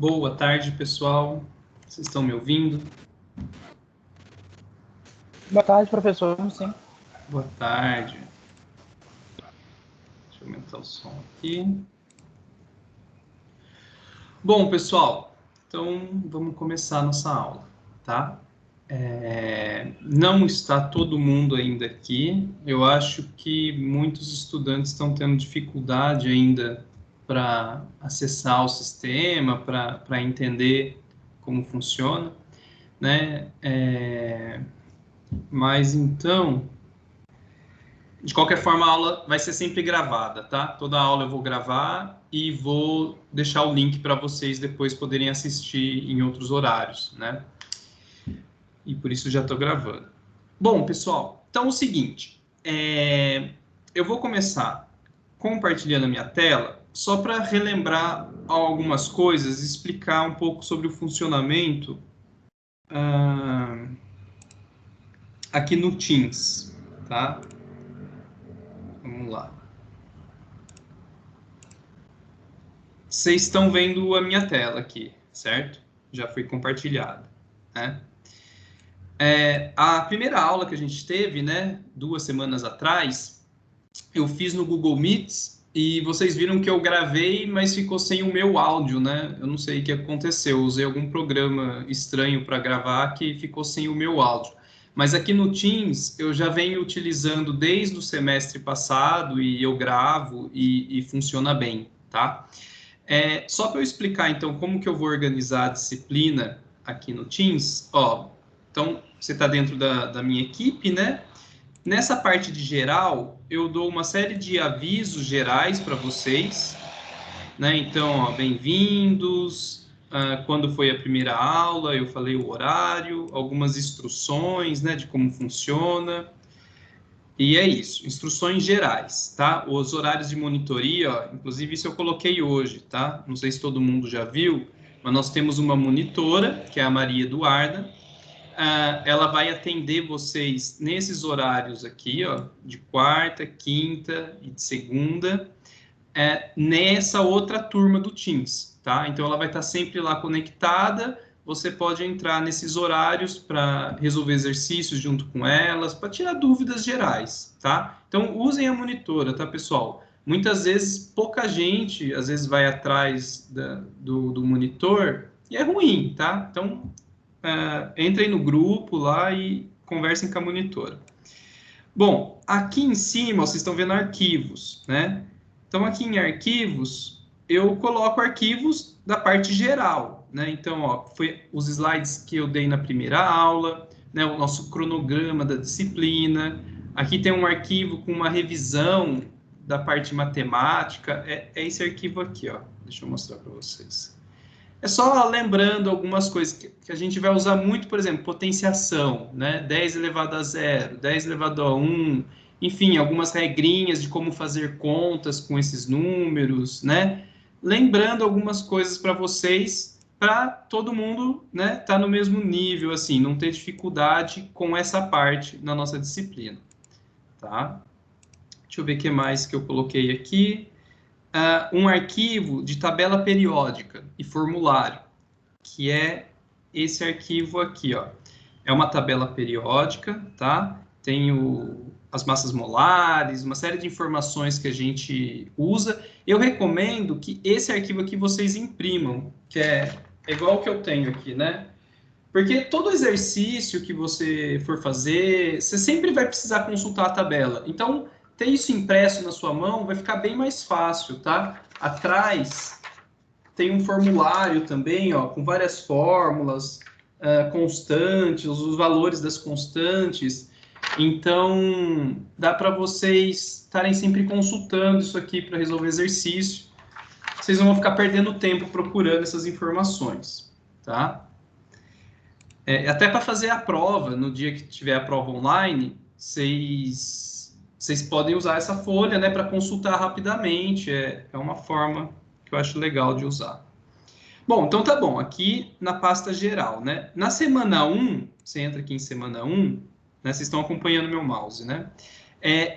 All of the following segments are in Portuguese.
Boa tarde, pessoal. Vocês estão me ouvindo? Boa tarde, professor. Sim. Boa tarde. Deixa eu aumentar o som aqui. Bom, pessoal, então vamos começar a nossa aula, tá? Não está todo mundo ainda aqui. Eu acho que muitos estudantes estão tendo dificuldade ainda para acessar o sistema, para entender como funciona, né? Mas então, de qualquer forma, a aula vai ser sempre gravada, tá? Toda aula eu vou gravar e vou deixar o link para vocês depois poderem assistir em outros horários, né? E por isso já estou gravando. Bom, pessoal, então é o seguinte, eu vou começar compartilhando a minha tela só para relembrar algumas coisas, explicar um pouco sobre o funcionamento aqui no Teams, tá? Vamos lá. Vocês estão vendo a minha tela aqui, certo? Já foi compartilhada, né? A primeira aula que a gente teve, né, 2 semanas atrás, eu fiz no Google Meets e vocês viram que eu gravei, mas ficou sem o meu áudio, né? Eu não sei o que aconteceu, eu usei algum programa estranho para gravar que ficou sem o meu áudio. Mas aqui no Teams eu já venho utilizando desde o semestre passado e eu gravo e funciona bem, tá? Só para eu explicar, então, como que eu vou organizar a disciplina aqui no Teams, ó, então, você está dentro da minha equipe, né? Nessa parte de geral, eu dou uma série de avisos gerais para vocês, né? Então, bem-vindos, quando foi a primeira aula, eu falei o horário, algumas instruções, né, de como funciona. E é isso, instruções gerais, tá? Os horários de monitoria, ó, inclusive isso eu coloquei hoje, tá? Não sei se todo mundo já viu, mas nós temos uma monitora, que é a Maria Eduarda. Ela vai atender vocês nesses horários aqui, ó, de quarta, quinta e de segunda, nessa outra turma do Teams, tá? Então ela vai estar sempre lá conectada. Você pode entrar nesses horários para resolver exercícios junto com elas, para tirar dúvidas gerais, tá? Então, usem a monitora, tá, pessoal? Muitas vezes, pouca gente, às vezes, vai atrás do monitor e é ruim, tá? Então, entrem no grupo lá e conversem com a monitora. Bom, aqui em cima, ó, vocês estão vendo arquivos, né? Então, aqui em arquivos, eu coloco arquivos da parte geral, né? Então, ó, foi os slides que eu dei na primeira aula, né? O nosso cronograma da disciplina. Aqui tem um arquivo com uma revisão da parte matemática. É esse arquivo aqui, ó. Deixa eu mostrar para vocês. É só lembrando algumas coisas que a gente vai usar muito, por exemplo, potenciação, né? 10 elevado a 0, 10 elevado a 1, enfim, algumas regrinhas de como fazer contas com esses números, né? Lembrando algumas coisas para vocês, para todo mundo, né, tá no mesmo nível, assim, não ter dificuldade com essa parte na nossa disciplina, tá? Deixa eu ver o que mais que eu coloquei aqui. Um arquivo de tabela periódica e formulário, que é esse arquivo aqui, ó. É uma tabela periódica, tá? Tem as massas molares, uma série de informações que a gente usa. Eu recomendo que esse arquivo aqui vocês imprimam, que é igual o que eu tenho aqui, né? Porque todo exercício que você for fazer, você sempre vai precisar consultar a tabela. Então, ter isso impresso na sua mão vai ficar bem mais fácil, tá? Atrás tem um formulário também, ó, com várias fórmulas, constantes, os valores das constantes. Então, dá para vocês estarem sempre consultando isso aqui para resolver exercício. Vocês não vão ficar perdendo tempo procurando essas informações, tá? Até para fazer a prova, no dia que tiver a prova online, vocês podem usar essa folha, né, para consultar rapidamente. É uma forma que eu acho legal de usar. Bom, então tá bom, aqui na pasta geral, né? Na semana 1, você entra aqui em semana 1, né? Vocês estão acompanhando meu mouse, né?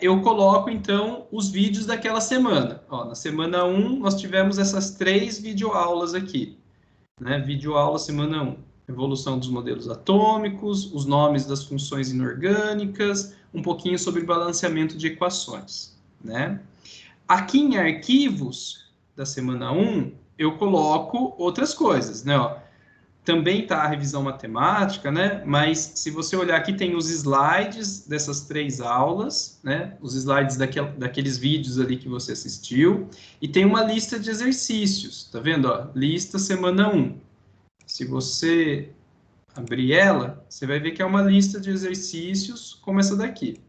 Eu coloco, então, os vídeos daquela semana. Ó, na semana 1, nós tivemos essas 3 videoaulas aqui. né? Videoaula semana 1. Evolução dos modelos atômicos, os nomes das funções inorgânicas, um pouquinho sobre balanceamento de equações, né? Aqui em arquivos da semana 1, eu coloco outras coisas, né? Ó, também está a revisão matemática, né? Mas se você olhar aqui, tem os slides dessas 3 aulas, né? Os slides daqueles vídeos ali que você assistiu, e tem uma lista de exercícios, tá vendo? Ó, lista semana 1. Se você abrir ela, você vai ver que é uma lista de exercícios como essa daqui.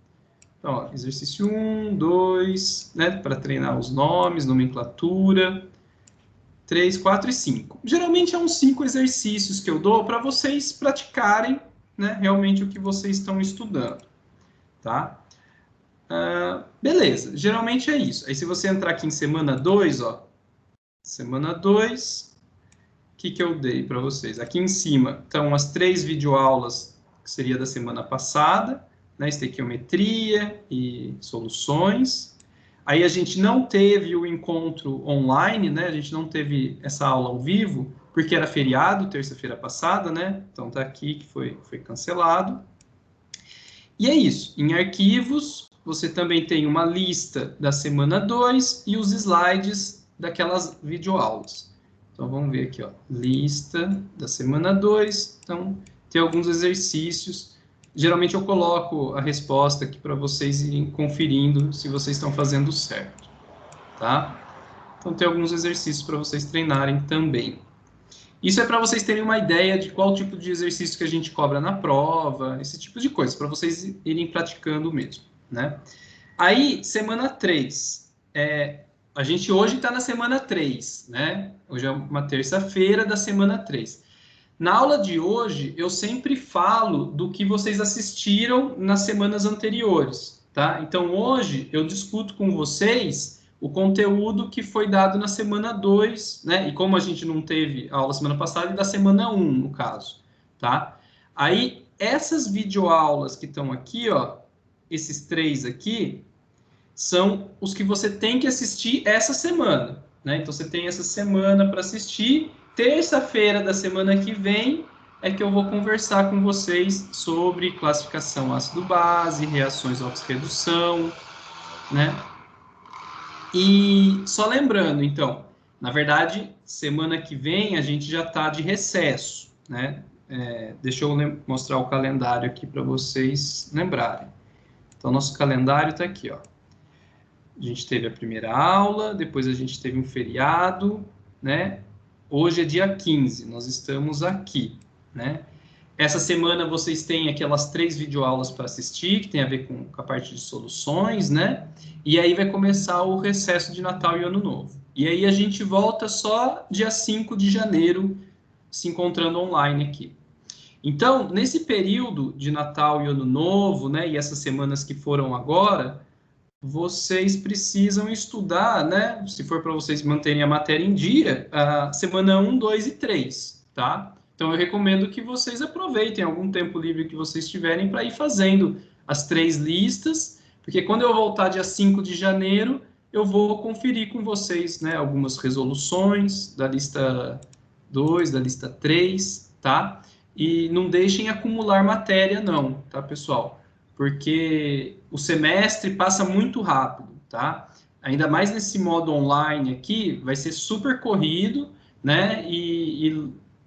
Então, ó, exercício 1, 2, né? Para treinar os nomes, nomenclatura. 3, 4 e 5. Geralmente é uns 5 exercícios que eu dou para vocês praticarem, né, realmente o que vocês estão estudando, tá? Beleza, geralmente é isso. Aí se você entrar aqui em semana 2, ó, semana 2, o que eu dei para vocês? Aqui em cima estão as 3 videoaulas que seria da semana passada, né, estequiometria e soluções. Aí a gente não teve o encontro online, né? A gente não teve essa aula ao vivo, porque era feriado, terça-feira passada, né? Então tá aqui que foi cancelado. E é isso. Em arquivos, você também tem uma lista da semana 2 e os slides daquelas videoaulas. Então vamos ver aqui, ó. Lista da semana 2. Então tem alguns exercícios. Geralmente eu coloco a resposta aqui para vocês irem conferindo se vocês estão fazendo certo, tá? Então tem alguns exercícios para vocês treinarem também. Isso é para vocês terem uma ideia de qual tipo de exercício que a gente cobra na prova, esse tipo de coisa, para vocês irem praticando mesmo, né? Aí, semana 3. A gente hoje está na semana 3, né? Hoje é uma terça-feira da semana 3. Na aula de hoje, eu sempre falo do que vocês assistiram nas semanas anteriores, tá? Então, hoje, eu discuto com vocês o conteúdo que foi dado na semana 2, né? E como a gente não teve aula semana passada, da semana 1, no caso, tá? Aí, essas videoaulas que estão aqui, ó, esses 3 aqui, são os que você tem que assistir essa semana, né? Então, você tem essa semana para assistir. Terça-feira da semana que vem é que eu vou conversar com vocês sobre classificação ácido-base, reações oxi-redução, né? E só lembrando, então, na verdade, semana que vem a gente já está de recesso, né? Deixa eu mostrar o calendário aqui para vocês lembrarem. Então, nosso calendário está aqui, ó. A gente teve a primeira aula, depois a gente teve um feriado, né? Hoje é dia 15, nós estamos aqui, né? Essa semana vocês têm aquelas 3 videoaulas para assistir, que tem a ver com a parte de soluções, né? E aí vai começar o recesso de Natal e Ano Novo. E aí a gente volta só dia 5 de janeiro, se encontrando online aqui. Então, nesse período de Natal e Ano Novo, né? E essas semanas que foram agora, vocês precisam estudar, né? Se for para vocês manterem a matéria em dia, a semana 1, 2 e 3, tá? Então, eu recomendo que vocês aproveitem algum tempo livre que vocês tiverem para ir fazendo as 3 listas, porque quando eu voltar dia 5 de janeiro, eu vou conferir com vocês, né, algumas resoluções da lista 2, da lista 3, tá? E não deixem acumular matéria não, tá, pessoal? Porque o semestre passa muito rápido, tá? Ainda mais nesse modo online aqui, vai ser super corrido, né?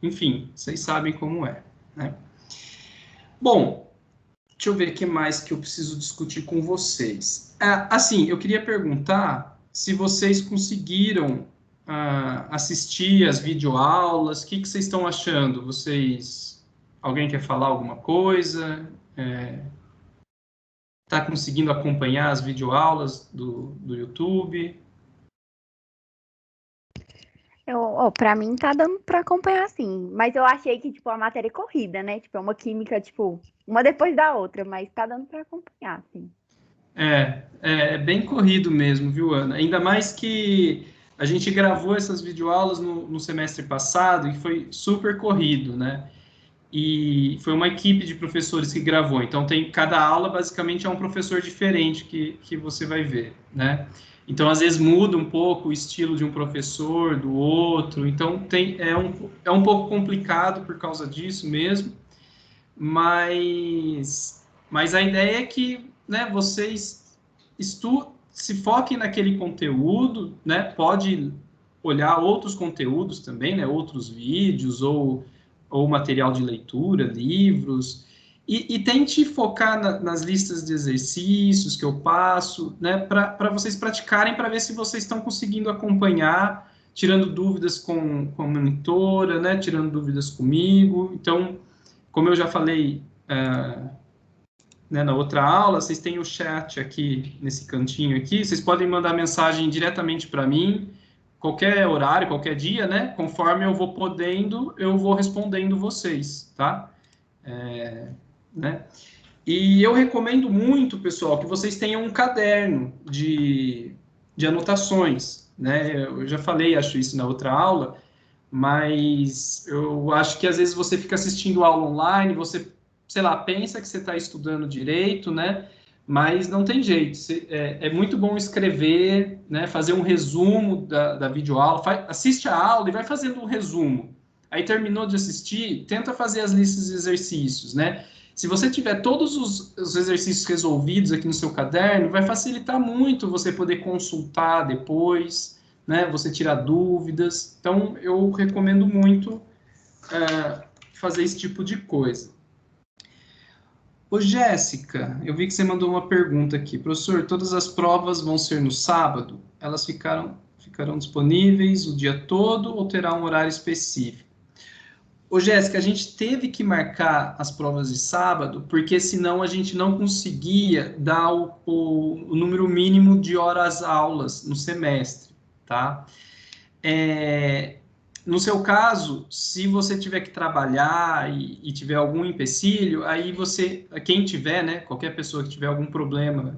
Enfim, vocês sabem como é, né? Bom, deixa eu ver o que mais que eu preciso discutir com vocês. Assim, eu queria perguntar se vocês conseguiram assistir as videoaulas, o que vocês estão achando? Alguém quer falar alguma coisa? Está conseguindo acompanhar as videoaulas do YouTube? Pra mim tá dando pra acompanhar sim, mas eu achei que, tipo, a matéria é corrida, né? Tipo, é uma química, tipo, uma depois da outra, mas tá dando pra acompanhar, sim. É bem corrido mesmo, viu, Ana? Ainda mais que a gente gravou essas videoaulas no semestre passado e foi super corrido, né? e foi uma equipe de professores que gravou. Então, cada aula, basicamente, é um professor diferente que você vai ver, né? Então, às vezes, muda um pouco o estilo de um professor, do outro. Então, é um pouco complicado por causa disso mesmo. Mas a ideia é que, né, vocês se foquem naquele conteúdo, né? Pode olhar outros conteúdos também, né? Outros vídeos ou material de leitura, livros, e tente focar nas listas de exercícios que eu passo, né? Para vocês praticarem, para ver se vocês estão conseguindo acompanhar, tirando dúvidas com a monitora, né? Tirando dúvidas comigo. Então, como eu já falei, né, na outra aula, vocês têm o chat aqui, nesse cantinho aqui, vocês podem mandar mensagem diretamente para mim, qualquer horário, qualquer dia, né? Conforme eu vou podendo, eu vou respondendo vocês, tá? Né? E eu recomendo muito, pessoal, que vocês tenham um caderno de anotações, né? Eu já falei, acho isso na outra aula, mas eu acho que às vezes você fica assistindo aula online, você, sei lá, pensa que você está estudando direito, né? Mas não tem jeito. É muito bom escrever, né? Fazer um resumo da videoaula, assiste a aula e vai fazendo um resumo. Aí terminou de assistir, tenta fazer as listas de exercícios, né? Se você tiver todos os exercícios resolvidos aqui no seu caderno, vai facilitar muito você poder consultar depois, né? Você tirar dúvidas. Então, eu recomendo muito fazer esse tipo de coisa. Ô, Jéssica, eu vi que você mandou uma pergunta aqui. Professor, todas as provas vão ser no sábado? Elas ficarão disponíveis o dia todo ou terá um horário específico? Ô, Jéssica, a gente teve que marcar as provas de sábado, porque senão a gente não conseguia dar o número mínimo de horas aulas no semestre, tá? No seu caso, se você tiver que trabalhar e tiver algum empecilho, aí quem tiver, né, qualquer pessoa que tiver algum problema,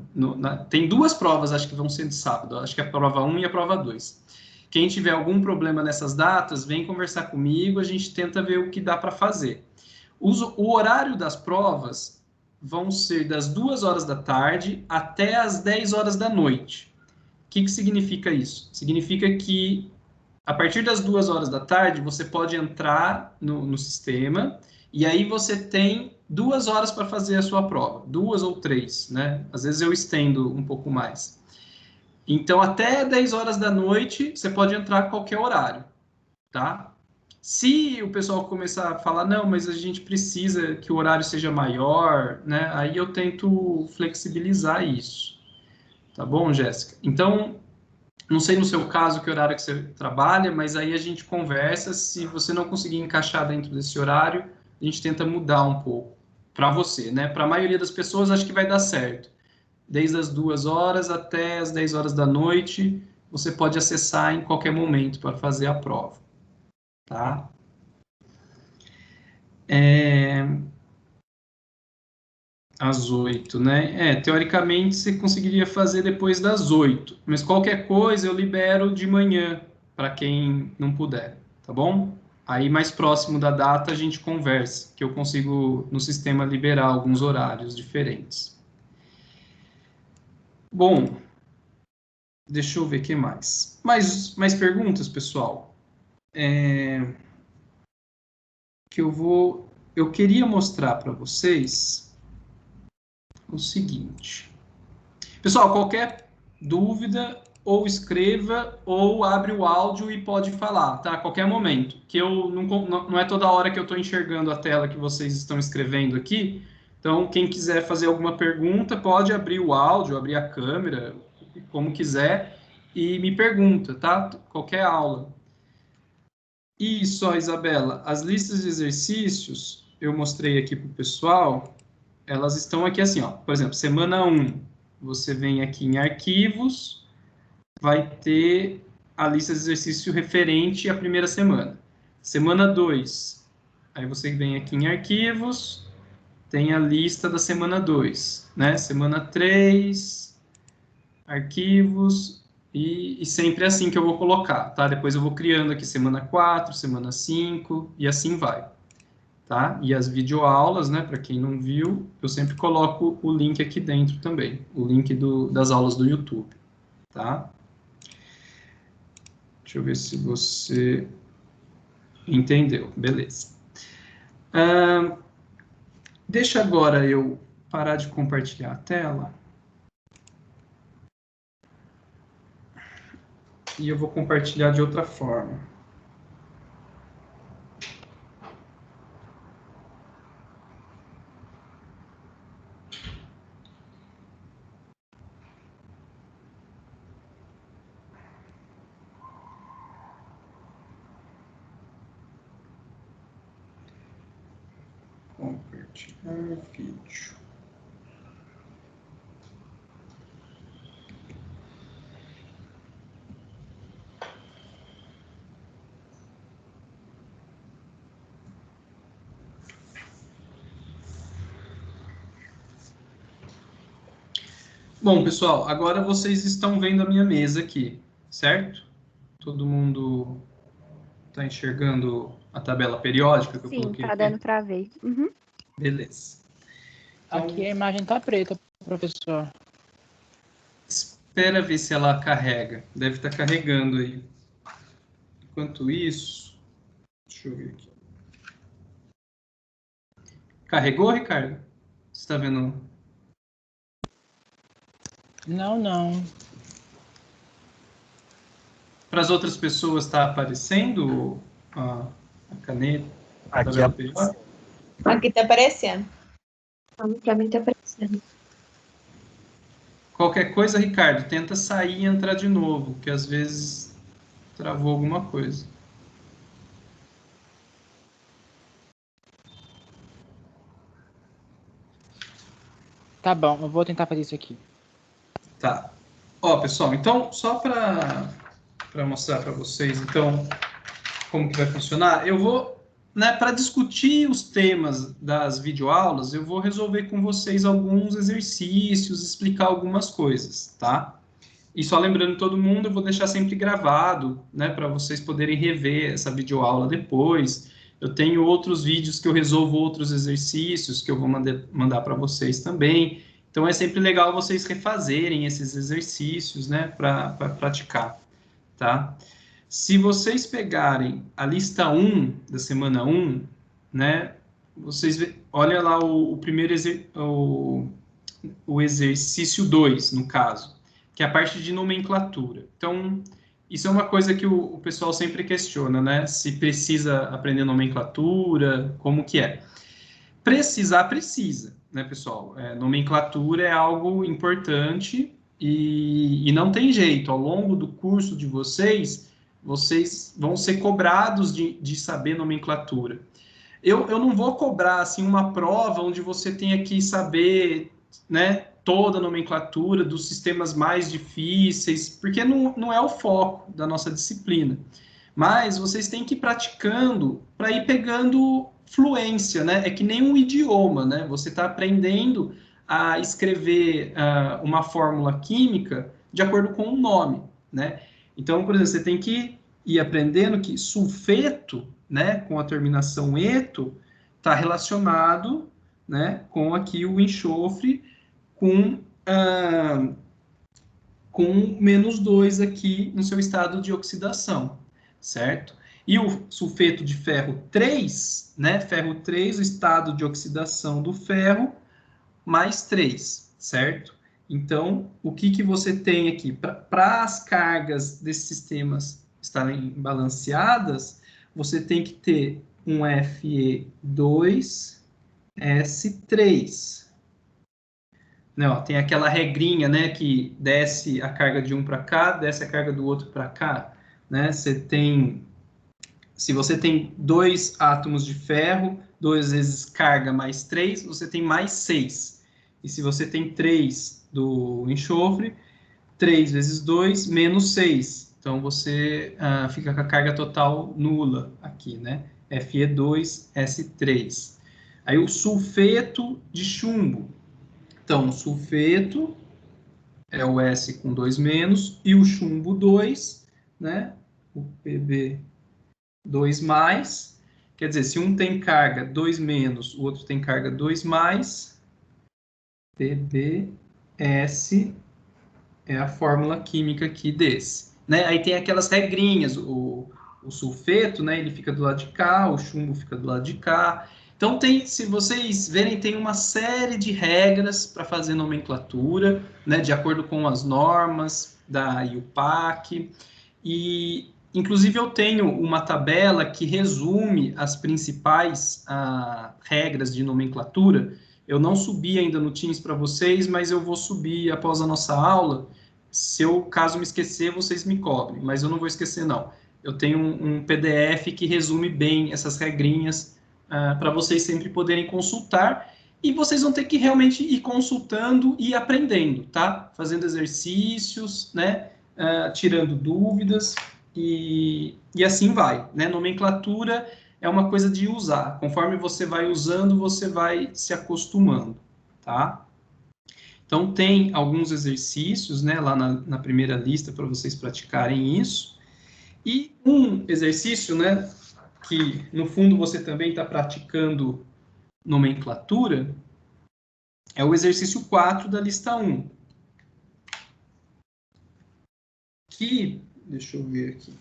tem duas provas, acho que vão ser de sábado, acho que é a prova 1 e a prova 2. Quem tiver algum problema nessas datas, vem conversar comigo, a gente tenta ver o que dá para fazer. O horário das provas vão ser das 2 horas da tarde até as 10 horas da noite. O que significa isso? Significa que a partir das 2 horas da tarde, você pode entrar no sistema e aí você tem 2 horas para fazer a sua prova, 2 ou 3, né? Às vezes eu estendo um pouco mais. Então, até 10 horas da noite, você pode entrar a qualquer horário, tá? Se o pessoal começar a falar, não, mas a gente precisa que o horário seja maior, né? Aí eu tento flexibilizar isso. Tá bom, Jéssica? Então, não sei no seu caso que horário que você trabalha, mas aí a gente conversa. Se você não conseguir encaixar dentro desse horário, a gente tenta mudar um pouco para você, né? Para a maioria das pessoas, acho que vai dar certo. Desde as 2 horas até as 10 horas da noite, você pode acessar em qualquer momento para fazer a prova, tá? Às 8, né? Teoricamente você conseguiria fazer depois das 8, mas qualquer coisa eu libero de manhã para quem não puder, tá bom? Aí mais próximo da data a gente conversa, que eu consigo no sistema liberar alguns horários diferentes. Bom, deixa eu ver o que mais. Mais perguntas, pessoal? Que eu queria mostrar para vocês o seguinte. Pessoal, qualquer dúvida, ou escreva, ou abre o áudio e pode falar, tá? A qualquer momento. Que eu não é toda hora que eu estou enxergando a tela que vocês estão escrevendo aqui. Então, quem quiser fazer alguma pergunta, pode abrir o áudio, abrir a câmera, como quiser, e me pergunta, tá? Qualquer aula. E só, Isabela, as listas de exercícios, eu mostrei aqui para o pessoal, elas estão aqui assim, ó. Por exemplo, semana 1, você vem aqui em arquivos, vai ter a lista de exercício referente à primeira semana. Semana 2, aí você vem aqui em arquivos, tem a lista da semana 2, né? Semana 3, arquivos, e sempre é assim que eu vou colocar, tá? Depois eu vou criando aqui semana 4, semana 5, e assim vai. tá? E as videoaulas, né, para quem não viu, eu sempre coloco o link aqui dentro também, o link das aulas do YouTube, tá? Deixa eu ver se você entendeu, beleza. Deixa agora eu parar de compartilhar a tela. E eu vou compartilhar de outra forma. Compartilhar vídeo. Bom, pessoal, agora vocês estão vendo a minha mesa aqui, certo? Todo mundo está enxergando a tabela periódica que eu Sim, coloquei tá aqui? dando para ver. Uhum. Beleza. Então, Aqui a imagem tá preta, professor. espera ver se ela carrega. Deve estar carregando aí. Enquanto isso, deixa eu ver aqui. Carregou, Ricardo? Você está vendo? Não, não. Para as outras pessoas está aparecendo a caneta, a Aqui tabela periódica? Aqui tá aparecendo. Pra mim tá aparecendo. Qualquer coisa, Ricardo, tenta sair e entrar de novo, que às vezes travou alguma coisa. Tá bom, eu vou tentar fazer isso aqui. Tá. Ó, pessoal, então, só para mostrar para vocês, então, como que vai funcionar, eu vou, né, para discutir os temas das videoaulas, eu vou resolver com vocês alguns exercícios, explicar algumas coisas, tá? E só lembrando todo mundo, eu vou deixar sempre gravado, né, para vocês poderem rever essa videoaula depois. Eu tenho outros vídeos que eu resolvo outros exercícios que eu vou mandar para vocês também. Então é sempre legal vocês refazerem esses exercícios, né, para praticar, tá? Se vocês pegarem a lista 1 da semana 1, né, vocês olha lá o primeiro o exercício 2, no caso, que é a parte de nomenclatura. Então, isso é uma coisa que o pessoal sempre questiona, né? Se precisa aprender nomenclatura, como que é. Precisar, precisa, né, pessoal? Nomenclatura é algo importante e não tem jeito. Ao longo do curso de vocês vão ser cobrados de saber nomenclatura. Eu não vou cobrar assim uma prova onde você tenha que saber, né, toda a nomenclatura dos sistemas mais difíceis, porque não é o foco da nossa disciplina. Mas vocês têm que ir praticando para ir pegando fluência, né? É que nem um idioma, né? Você está aprendendo a escrever uma fórmula química de acordo com o nome, né? Então, por exemplo, você tem que ir aprendendo que sulfeto, né, com a terminação eto, está relacionado, né, com aqui o enxofre com -2 aqui no seu estado de oxidação, certo? E o sulfeto de ferro 3, né, ferro 3, o estado de oxidação do ferro, mais 3, certo? Então, o que você tem aqui? Para as cargas desses sistemas estarem balanceadas, você tem que ter um Fe2S3. Não, tem aquela regrinha, né, que desce a carga de um para cá, desce a carga do outro para cá, né? Se você tem 2 átomos de ferro, 2 vezes carga mais 3, você tem mais 6. E se você tem 3 do enxofre, 3 vezes 2, menos 6. Então, você fica com a carga total nula aqui, né? Fe2S3. Aí, o sulfeto de chumbo. Então, o sulfeto é o S com 2 menos, e o chumbo 2, né? O Pb2+, Quer dizer, se um tem carga 2 menos, o outro tem carga 2 mais, PBS é a fórmula química aqui desse. Né? Aí tem aquelas regrinhas, o sulfeto, né, ele fica do lado de cá, o chumbo fica do lado de cá. Então, se vocês verem, tem uma série de regras para fazer nomenclatura, né, de acordo com as normas da IUPAC. E, inclusive, eu tenho uma tabela que resume as principais regras de nomenclatura. Eu não subi ainda no Teams para vocês, mas eu vou subir após a nossa aula. Se eu, caso me esquecer, vocês me cobrem, mas eu não vou esquecer, não. Eu tenho um PDF que resume bem essas regrinhas para vocês sempre poderem consultar, e vocês vão ter que realmente ir consultando e aprendendo, tá? Fazendo exercícios, né? Tirando dúvidas, e assim vai, né? Nomenclatura é uma coisa de usar. Conforme você vai usando, você vai se acostumando, tá? Então, tem alguns exercícios, né, lá na primeira lista para vocês praticarem isso. E um exercício, né, que no fundo você também está praticando nomenclatura, é o exercício 4 da lista 1. Que, deixa eu ver aqui.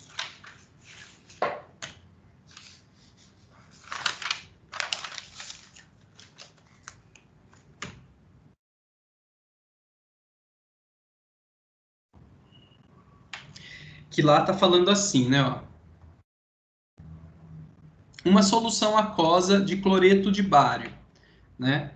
Que lá está falando assim, né, ó. Uma solução aquosa de cloreto de bário, né?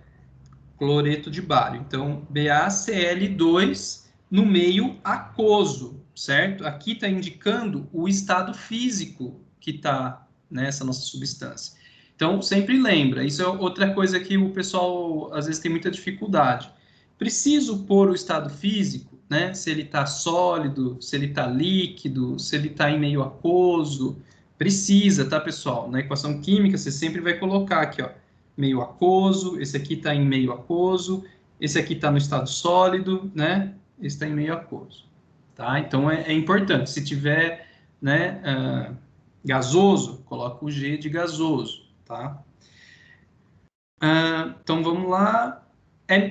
Cloreto de bário. Então, BaCl2 no meio aquoso, certo? Aqui está indicando o estado físico que está nessa nossa substância. Então, sempre lembra, isso é outra coisa que o pessoal às vezes tem muita dificuldade. Preciso pôr o estado físico, né? Se ele está sólido, se ele está líquido, se ele está em meio aquoso. Precisa, tá, pessoal? Na equação química, você sempre vai colocar aqui, ó, meio aquoso, esse aqui está em meio aquoso, esse aqui está no estado sólido, né? Esse está em meio aquoso, tá? Então, é importante. Se tiver, né, gasoso, coloca o G de gasoso, tá? Então, vamos lá.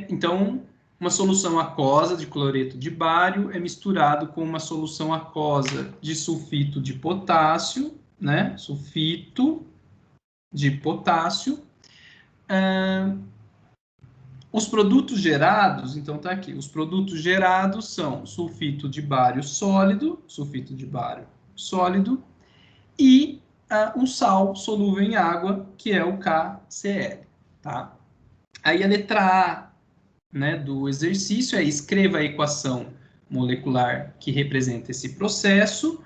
Então, uma solução aquosa de cloreto de bário é misturado com uma solução aquosa de sulfito de potássio, né? Sulfito de potássio. Os produtos gerados, então tá aqui, os produtos gerados são sulfito de bário sólido e um sal solúvel em água, que é o KCl, tá? Aí a letra A, né, do exercício é escreva a equação molecular que representa esse processo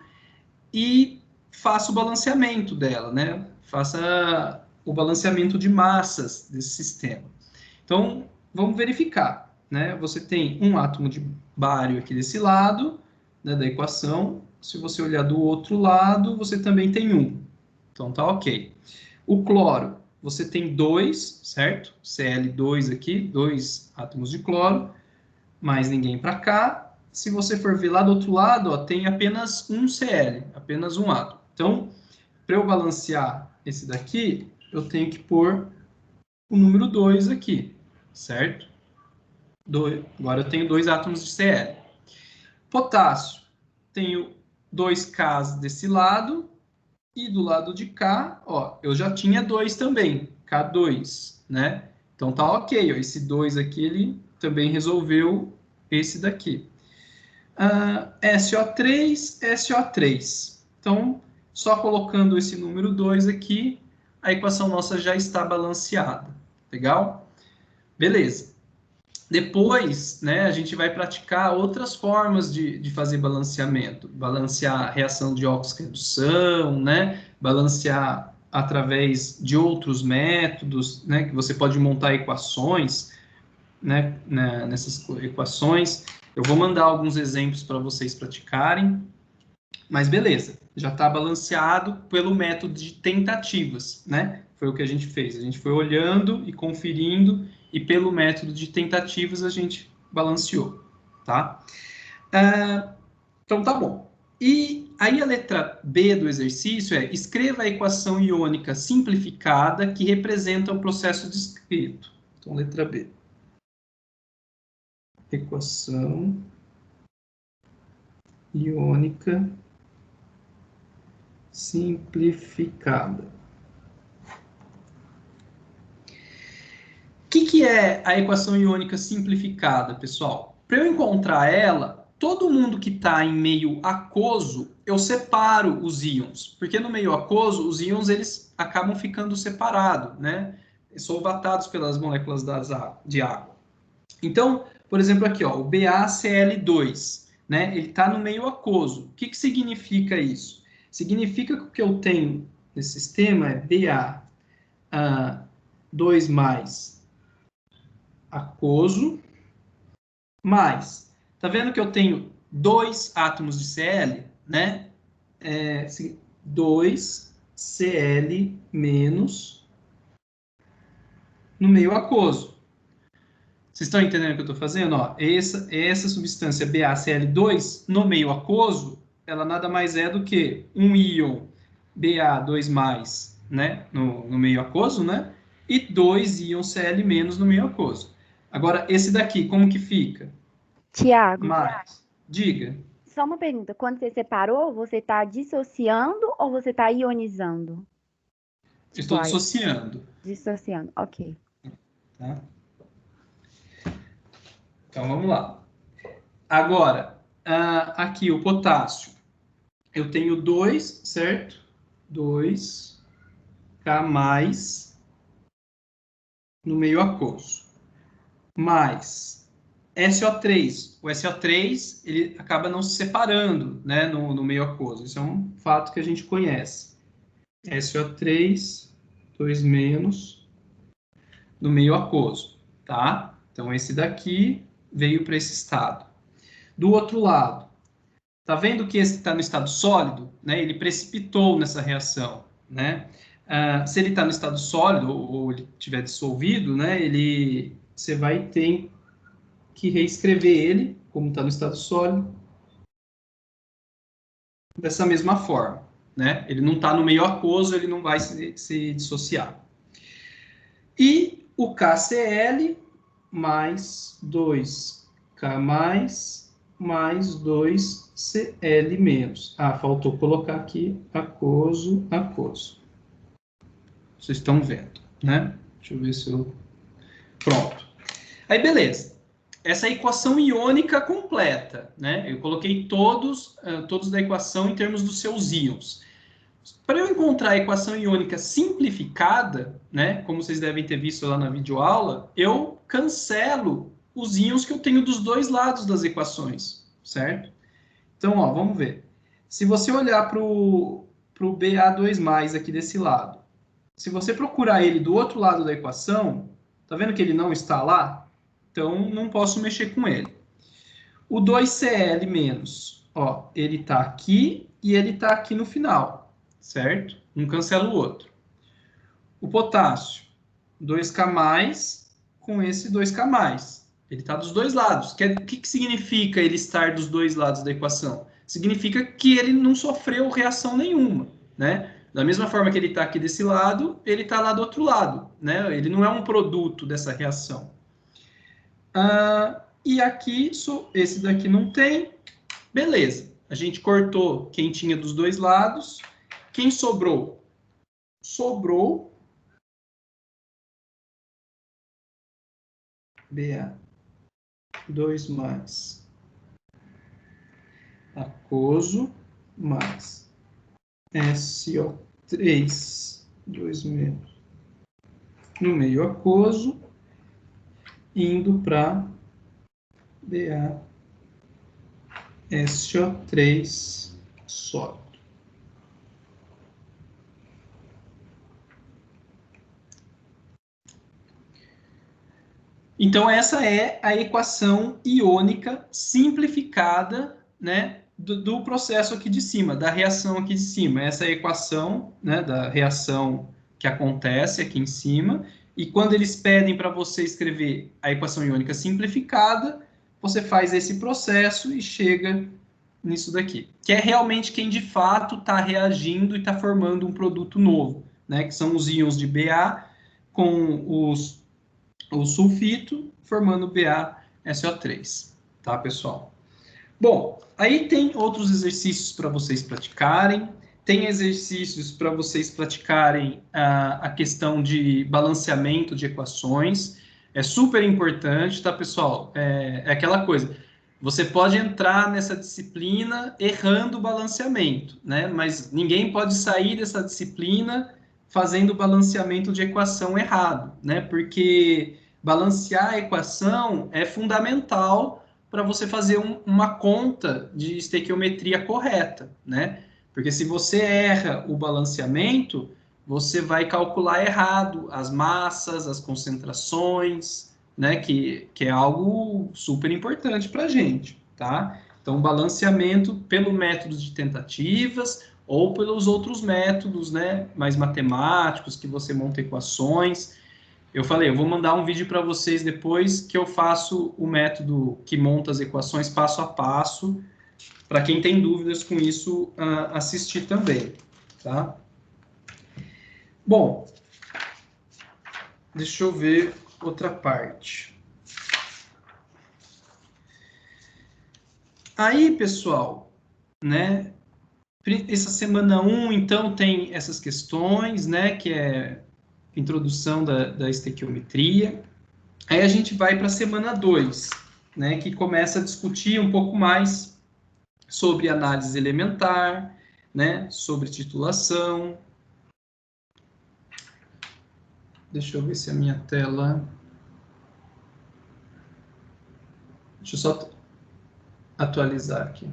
e faça o balanceamento dela, né? Faça o balanceamento de massas desse sistema. Então, vamos verificar, né? Você tem um átomo de bário aqui desse lado, né, da equação. Se você olhar do outro lado, você também tem um. Então, tá ok. O cloro, você tem 2, certo? Cl2 aqui, 2 átomos de cloro, mais ninguém para cá. Se você for ver lá do outro lado, ó, tem apenas um Cl, apenas um átomo. Então, para eu balancear esse daqui, eu tenho que pôr o número 2 aqui, certo? Agora eu tenho 2 átomos de Cl. Potássio, tenho 2 Ks desse lado, e do lado de cá, ó, eu já tinha 2 também, K2, né? Então tá ok, ó, esse 2 aqui, ele também resolveu esse daqui. SO3, SO3. Então, só colocando esse número 2 aqui, a equação nossa já está balanceada. Legal? Beleza. Depois, né, a gente vai praticar outras formas de fazer balanceamento. Balancear a reação de óxido-redução, né? Balancear através de outros métodos, né? Que você pode montar equações, né, nessas equações. Eu vou mandar alguns exemplos para vocês praticarem. Mas beleza, já está balanceado pelo método de tentativas, né? Foi o que a gente fez. A gente foi olhando e conferindo, e pelo método de tentativas a gente balanceou, tá? Então tá bom. E aí a letra B do exercício é: escreva a equação iônica simplificada que representa o processo descrito. Então, letra B. Equação iônica simplificada. O que é a equação iônica simplificada, pessoal? Para eu encontrar ela, todo mundo que está em meio aquoso, eu separo os íons, porque no meio aquoso, os íons eles acabam ficando separados, né? Solvatados pelas moléculas de água. Então, por exemplo, aqui, ó, o BaCl2, né? Ele está no meio aquoso. O que significa isso? Significa que o que eu tenho nesse sistema é Ba2 mais aquoso, mais, tá vendo que eu tenho 2 átomos de Cl, né? 2Cl menos no meio aquoso. Vocês estão entendendo o que eu estou fazendo? Ó, essa substância BaCl2 no meio aquoso, ela nada mais é do que um íon Ba2+, né? No meio aquoso, né? E 2 íons Cl- no meio aquoso. Agora, esse daqui, como que fica? Tiago, Mais. Diga. só uma pergunta. Quando você separou, você está dissociando ou você está ionizando? Estou Tipo, dissociando. dissociando, ok. Tá? Então, vamos lá. Agora, aqui o potássio. Eu tenho 2, certo? 2K mais no meio aquoso. Mais SO3. O SO3, ele acaba não se separando, né, no meio aquoso. Isso é um fato que a gente conhece. SO3, 2 menos no meio aquoso, tá? Então, esse daqui veio para esse estado. Do outro lado, tá vendo que esse está no estado sólido, né? Ele precipitou nessa reação, né? Se ele está no estado sólido ou ele tiver dissolvido, né? Você vai ter que reescrever ele, como está no estado sólido, dessa mesma forma, né? Ele não está no meio aquoso, ele não vai se dissociar. E o KCl mais 2K mais 2Cl menos. Faltou colocar aqui aquoso, aquoso. Vocês estão vendo, né? Deixa eu ver se eu... Pronto. Aí, beleza. Essa é a equação iônica completa, né? Eu coloquei todos da equação em termos dos seus íons. Para eu encontrar a equação iônica simplificada, né, como vocês devem ter visto lá na videoaula, eu cancelo os íons que eu tenho dos dois lados das equações, certo? Então, ó, vamos ver. Se você olhar para o Ba2+, aqui desse lado, se você procurar ele do outro lado da equação, tá vendo que ele não está lá? Então, não posso mexer com ele. O 2Cl-, ó, ele está aqui e ele está aqui no final, certo? Um cancela o outro. O potássio, 2K+, com esse 2K+. Ele está dos dois lados. O que significa ele estar dos dois lados da equação? Significa que ele não sofreu reação nenhuma, né? Da mesma forma que ele está aqui desse lado, ele está lá do outro lado, né? Ele não é um produto dessa reação. E aqui, esse daqui não tem. Beleza. A gente cortou quem tinha dos dois lados. Quem sobrou? Sobrou Ba2+, aquoso, mais SO3, 2 menos, no meio aquoso, indo para BaSO3 sólido. Então, essa é a equação iônica simplificada, né, do processo aqui de cima, da reação aqui de cima. Essa é a equação, né, da reação que acontece aqui em cima. E quando eles pedem para você escrever a equação iônica simplificada, você faz esse processo e chega nisso daqui, que é realmente quem de fato está reagindo e está formando um produto novo, né? Que são os íons de Ba com o sulfito formando BaSO3, tá, pessoal? Bom, aí tem outros exercícios para vocês praticarem, tem exercícios para vocês praticarem a questão de balanceamento de equações, é super importante, tá, pessoal? É aquela coisa, você pode entrar nessa disciplina errando o balanceamento, né? Mas ninguém pode sair dessa disciplina fazendo o balanceamento de equação errado, né? Porque balancear a equação é fundamental para você fazer uma conta de estequiometria correta, né? Porque se você erra o balanceamento, você vai calcular errado as massas, as concentrações, né? Que é algo super importante para a gente, tá? Então, balanceamento pelo método de tentativas ou pelos outros métodos, né? Mais matemáticos, que você monta equações. Eu falei, eu vou mandar um vídeo para vocês depois que eu faço o método que monta as equações passo a passo, para quem tem dúvidas com isso, assistir também, tá? Bom, deixa eu ver outra parte. Aí, pessoal, né, essa semana 1, então, tem essas questões, né, que é introdução da estequiometria. Aí a gente vai para a semana 2, né, que começa a discutir um pouco mais sobre análise elementar, né, sobre titulação. Deixa eu ver se a minha tela... Deixa eu só atualizar aqui.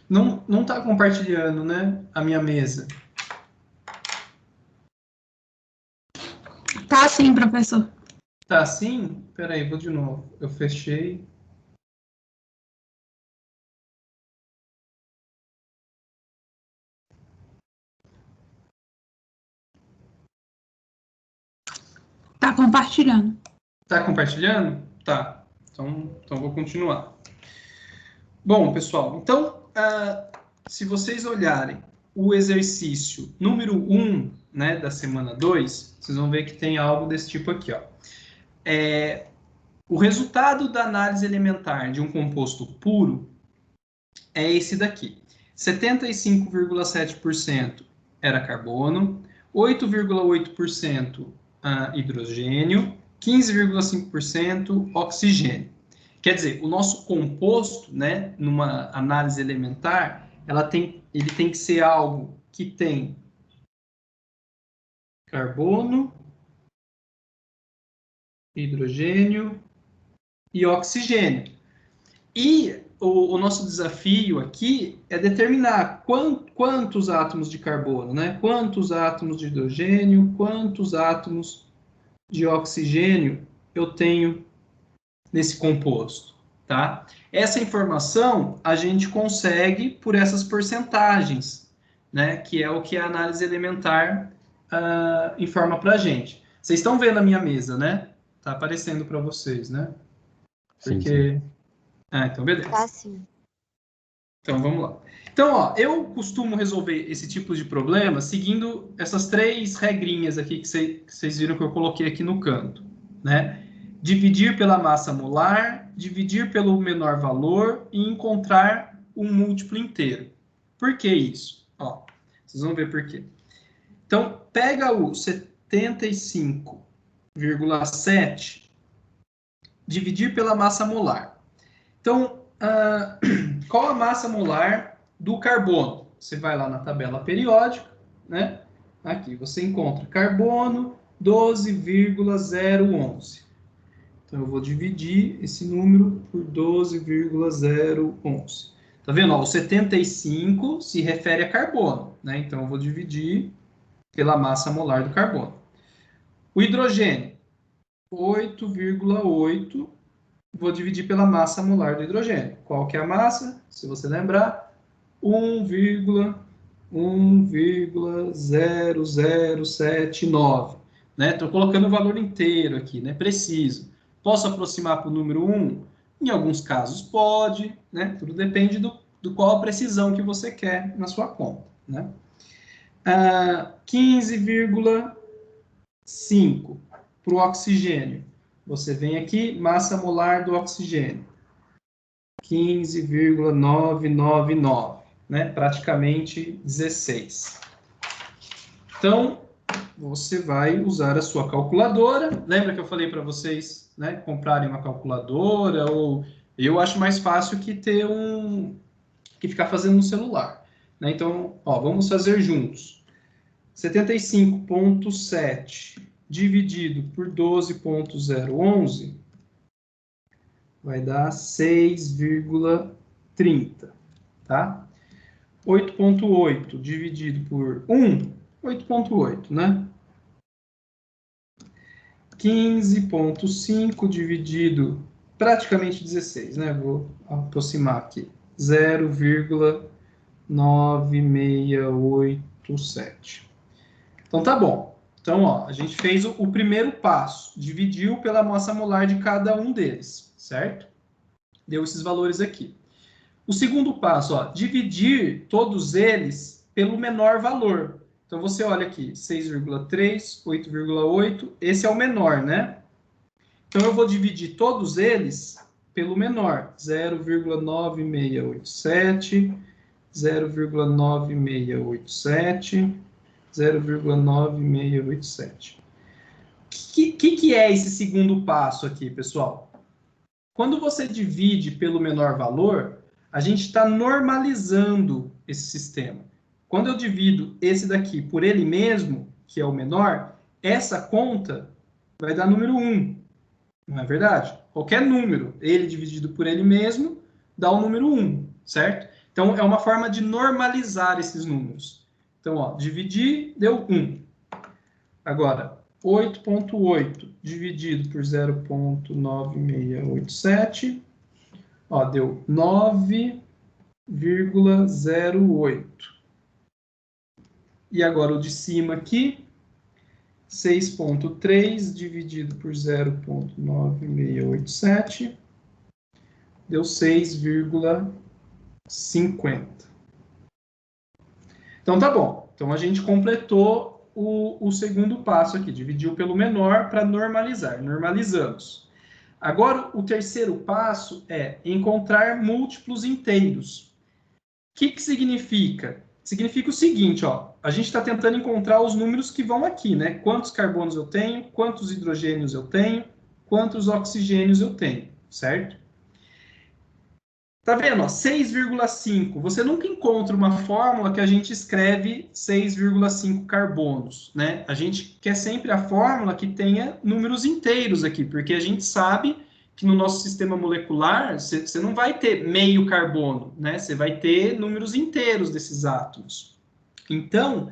Não está compartilhando, né, a minha mesa. Tá sim, professor. Tá assim? Peraí, vou de novo. Eu fechei. Tá compartilhando. Tá compartilhando? Tá. Então vou continuar. Bom, pessoal, então, se vocês olharem o exercício número 1, né, da semana 2, vocês vão ver que tem algo desse tipo aqui, ó. O resultado da análise elementar de um composto puro é esse daqui. 75,7% era carbono, 8,8% hidrogênio, 15,5% oxigênio. Quer dizer, o nosso composto, né, numa análise elementar, ele tem que ser algo que tem carbono, hidrogênio e oxigênio. E o nosso desafio aqui é determinar quantos átomos de carbono, né? Quantos átomos de hidrogênio, quantos átomos de oxigênio eu tenho nesse composto, tá? Essa informação a gente consegue por essas porcentagens, né? Que é o que a análise elementar informa para a gente. Vocês estão vendo a minha mesa, né? Tá aparecendo para vocês, né? Porque... Sim. Então beleza. Tá sim. Então vamos lá. Então, ó, eu costumo resolver esse tipo de problema seguindo essas 3 regrinhas aqui que vocês viram que eu coloquei aqui no canto, né? Dividir pela massa molar, dividir pelo menor valor e encontrar um múltiplo inteiro. Por que isso? Ó, vocês vão ver por quê. Então, pega o 75,7, dividir pela massa molar. Então, qual a massa molar do carbono? Você vai lá na tabela periódica, né? Aqui você encontra carbono 12,011. Então, eu vou dividir esse número por 12,011. Tá vendo? Ó, o 75 se refere a carbono, né? Então, eu vou dividir pela massa molar do carbono. O hidrogênio, 8,8, vou dividir pela massa molar do hidrogênio. Qual que é a massa? Se você lembrar, 1,0079. Né? Estou colocando o valor inteiro aqui, né? Preciso. Posso aproximar para o número 1? Em alguns casos pode, né? Tudo depende do qual a precisão que você quer na sua conta, né? 15,5 para o oxigênio. Você vem aqui, massa molar do oxigênio. 15,999, né? Praticamente 16. Então, você vai usar a sua calculadora. Lembra que eu falei para vocês, né, comprarem uma calculadora? Ou eu acho mais fácil que ter que ficar fazendo no celular, né? Então, ó, vamos fazer juntos. 75,7 dividido por 12,011 vai dar 6,30, tá? 8,8 dividido por 1, 8,8, né? 15,5 dividido, praticamente 16, né? Vou aproximar aqui. 0,9687. Então, tá bom. Então, ó, a gente fez o primeiro passo. Dividiu pela massa molar de cada um deles, certo? Deu esses valores aqui. O segundo passo, ó, dividir todos eles pelo menor valor. Então, você olha aqui, 6,3, 8,8, esse é o menor, né? Então, eu vou dividir todos eles pelo menor, 0,9687, 0,9687, 0,9687. O que é esse segundo passo aqui, pessoal? Quando você divide pelo menor valor, a gente está normalizando esse sistema. Quando eu divido esse daqui por ele mesmo, que é o menor, essa conta vai dar número 1. Não é verdade? Qualquer número, ele dividido por ele mesmo, dá o número 1, certo? Então, é uma forma de normalizar esses números. Então, ó, dividir, deu 1. Agora, 8,8 dividido por 0,9687, ó, deu 9,08. E agora o de cima aqui, 6,3 dividido por 0,9687, deu 6,50. Então tá bom. Então a gente completou o segundo passo aqui, dividiu pelo menor para normalizar. Normalizamos. Agora, o terceiro passo é encontrar múltiplos inteiros. O que significa? Significa o seguinte, ó, a gente está tentando encontrar os números que vão aqui, né? Quantos carbonos eu tenho, quantos hidrogênios eu tenho, quantos oxigênios eu tenho, certo? Tá vendo? 6,5. Você nunca encontra uma fórmula que a gente escreve 6,5 carbonos, né? A gente quer sempre a fórmula que tenha números inteiros aqui, porque a gente sabe que no nosso sistema molecular você não vai ter meio carbono, né? Você vai ter números inteiros desses átomos. Então,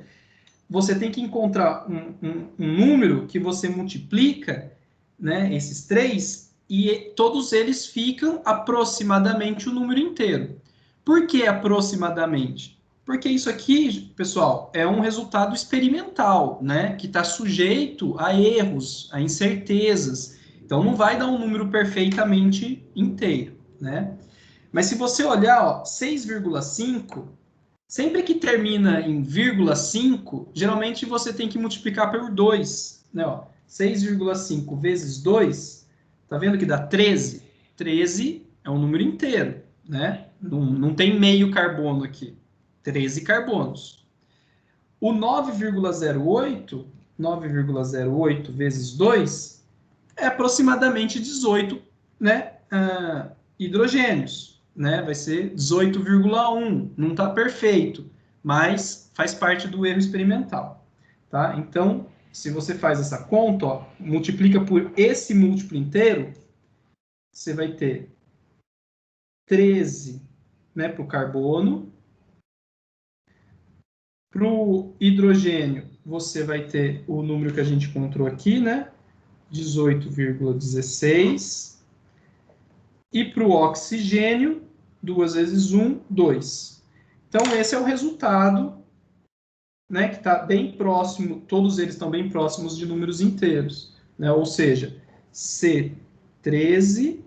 você tem que encontrar um número que você multiplica, né, esses três, e todos eles ficam aproximadamente o número inteiro. Por que aproximadamente? Porque isso aqui, pessoal, é um resultado experimental, né, que está sujeito a erros, a incertezas. Então, não vai dar um número perfeitamente inteiro, né? Mas se você olhar, ó, 6,5, sempre que termina em 0,5, geralmente você tem que multiplicar por 2, né? 6,5 vezes 2, tá vendo que dá 13? 13 é um número inteiro, né? Não tem meio carbono aqui. 13 carbonos. O 9,08 vezes 2 é aproximadamente 18, né? Hidrogênios, né? Vai ser 18,1. Não está perfeito, mas faz parte do erro experimental, tá? Então, se você faz essa conta, ó, multiplica por esse múltiplo inteiro, você vai ter 13, né, para o carbono. Para o hidrogênio, você vai ter o número que a gente encontrou aqui, né? 18,16. E para o oxigênio, 2 vezes 1, 2. Então, esse é o resultado, né, que está bem próximo, todos eles estão bem próximos de números inteiros, né? Ou seja, C13,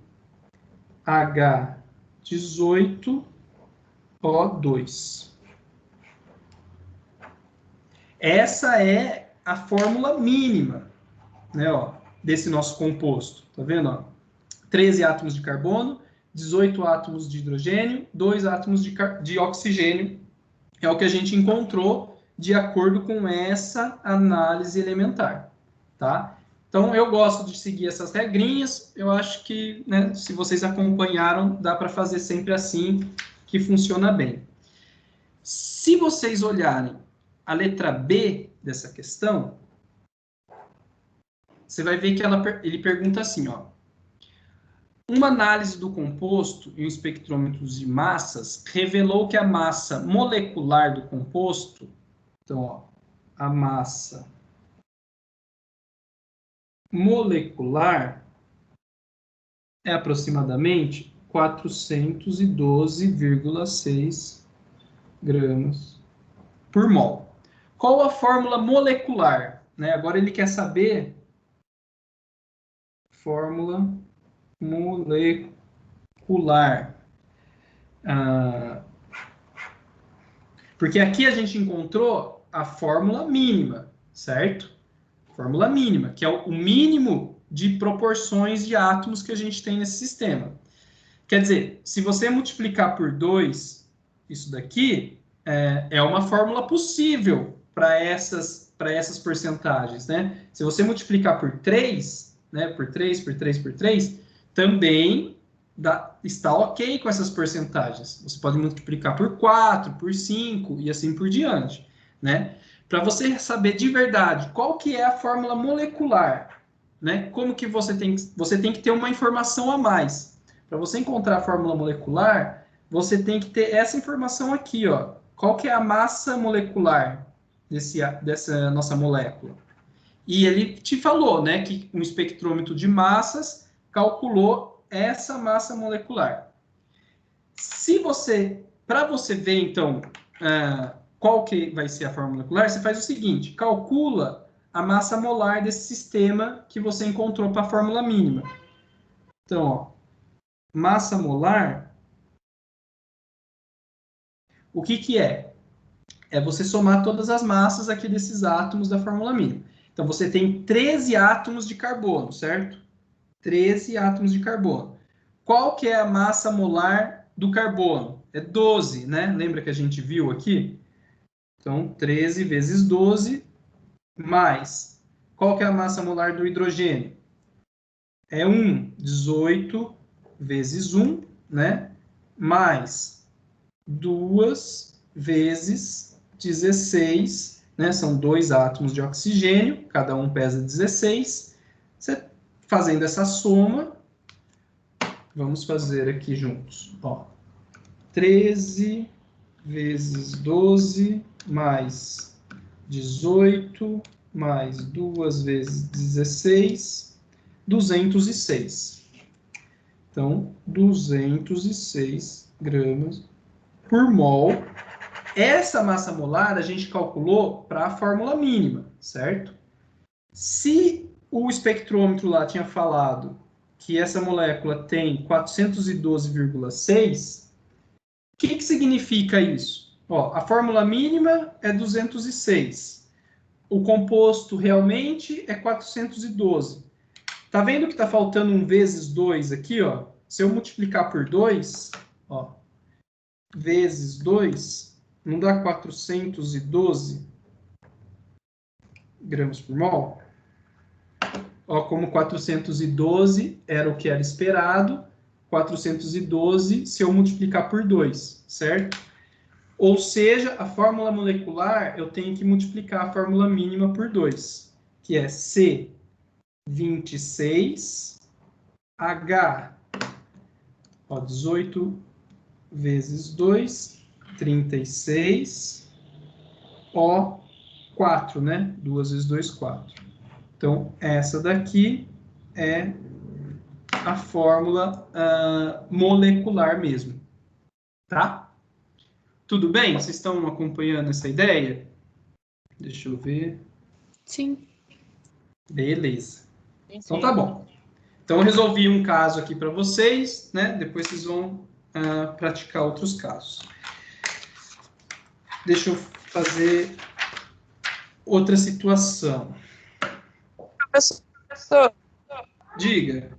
H18, O2. Essa é a fórmula mínima, né, ó, desse nosso composto. Tá vendo? Ó? 13 átomos de carbono, 18 átomos de hidrogênio, 2 átomos de oxigênio. É o que a gente encontrou de acordo com essa análise elementar. Tá? Então, eu gosto de seguir essas regrinhas. Eu acho que, né, se vocês acompanharam, dá para fazer sempre assim, que funciona bem. Se vocês olharem a letra B dessa questão, você vai ver que ele pergunta assim, ó. Uma análise do composto em um espectrômetro de massas revelou que a massa molecular do composto, então, ó, a massa molecular é aproximadamente 412,6 gramas por mol. Qual a fórmula molecular? Né? Agora ele quer saber fórmula molecular. Porque aqui a gente encontrou a fórmula mínima, certo? Fórmula mínima, que é o mínimo de proporções de átomos que a gente tem nesse sistema. Quer dizer, se você multiplicar por 2, isso daqui é uma fórmula possível para essas porcentagens, né? Se você multiplicar por 3, né, por 3, por 3, por 3, também está ok com essas porcentagens. Você pode multiplicar por 4, por 5 e assim por diante, né? Para você saber de verdade qual que é a fórmula molecular, né? Como que você tem que ter uma informação a mais. Para você encontrar a fórmula molecular, você tem que ter essa informação aqui, ó. Qual que é a massa molecular dessa nossa molécula? E ele te falou, né, que um espectrômetro de massas calculou essa massa molecular. Para você ver, então, qual que vai ser a fórmula molecular, você faz o seguinte, calcula a massa molar desse sistema que você encontrou para a fórmula mínima. Então, ó, massa molar, o que que é? É você somar todas as massas aqui desses átomos da fórmula mínima. Então, você tem 13 átomos de carbono, certo? 13 átomos de carbono. Qual que é a massa molar do carbono? É 12, né? Lembra que a gente viu aqui? Então, 13 vezes 12, mais. Qual que é a massa molar do hidrogênio? É 1, 18 vezes 1, né? Mais 2 vezes 16, né? São 2 átomos de oxigênio, cada um pesa 16. Você fazendo essa soma, vamos fazer aqui juntos. Ó, 13 vezes 12 mais 18 mais 2 vezes 16, 206. Então, 206 gramas por mol. Essa massa molar a gente calculou para a fórmula mínima, certo? Se o espectrômetro lá tinha falado que essa molécula tem 412,6, o que significa isso? Ó, a fórmula mínima é 206. O composto realmente é 412. Tá vendo que tá faltando um vezes 2 aqui, ó? Se eu multiplicar por 2, ó, vezes 2, não dá 412 gramas por mol? Ó, como 412 era o que era esperado, 412 se eu multiplicar por 2, certo? Ou seja, a fórmula molecular, eu tenho que multiplicar a fórmula mínima por 2, que é C26, H, ó, 18 vezes 2, 36, O, 4, né? 2 vezes 2, 4. Então, essa daqui é a fórmula molecular mesmo, tá? Tudo bem? Vocês estão acompanhando essa ideia? Deixa eu ver. Sim. Beleza. Então, Sim. tá bom. Então, eu resolvi um caso aqui para vocês, né? Depois vocês vão praticar outros casos. Deixa eu fazer outra situação. Professor, Diga.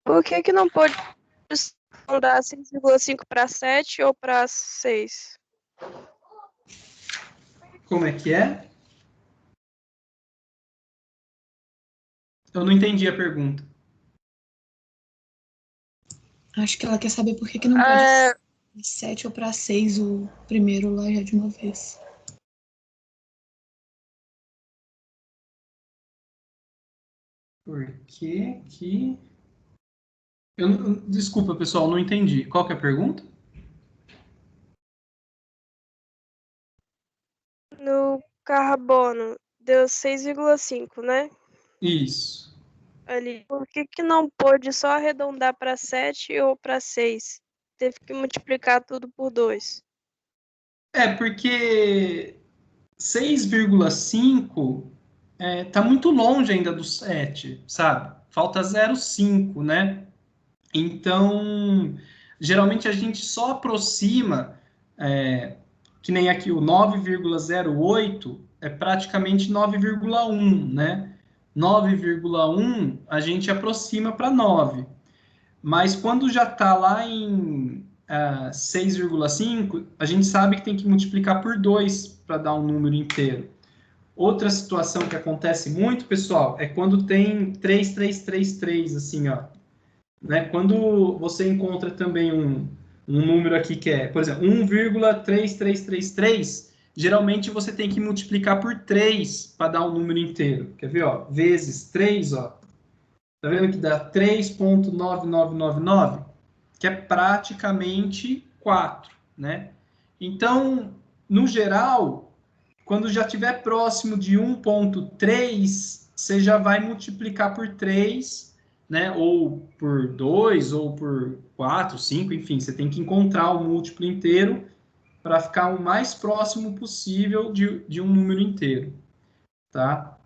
por que não pode dar 6,5 para 7 ou para 6? Como é que é? Eu não entendi a pergunta. Acho que ela quer saber por que não pode ser 7 ou para 6 o primeiro lá já de uma vez. Por que que... Desculpa, pessoal, não entendi. Qual que é a pergunta? No carbono deu 6,5, né? Isso. Ali. Por que não pôde só arredondar para 7 ou para 6? Teve que multiplicar tudo por 2. É, porque 6,5 tá muito longe ainda do 7, sabe? Falta 0,5, né? Então, geralmente a gente só aproxima, que nem aqui o 9,08 é praticamente 9,1, né? 9,1 a gente aproxima para 9. Mas quando já está lá em 6,5, a gente sabe que tem que multiplicar por 2 para dar um número inteiro. Outra situação que acontece muito, pessoal, é quando tem 3, 3, 3, 3, assim, ó. Né? Quando você encontra também um número aqui que é, por exemplo, 1,3333, geralmente você tem que multiplicar por 3 para dar um número inteiro. Quer ver? Ó? Vezes 3, ó. Tá vendo que dá 3,9999? Que é praticamente 4, né? Então, no geral, quando já estiver próximo de 1,3, você já vai multiplicar por 3, né? Ou por 2, ou por 4, 5, enfim, você tem que encontrar o múltiplo inteiro para ficar o mais próximo possível de um número inteiro, tá?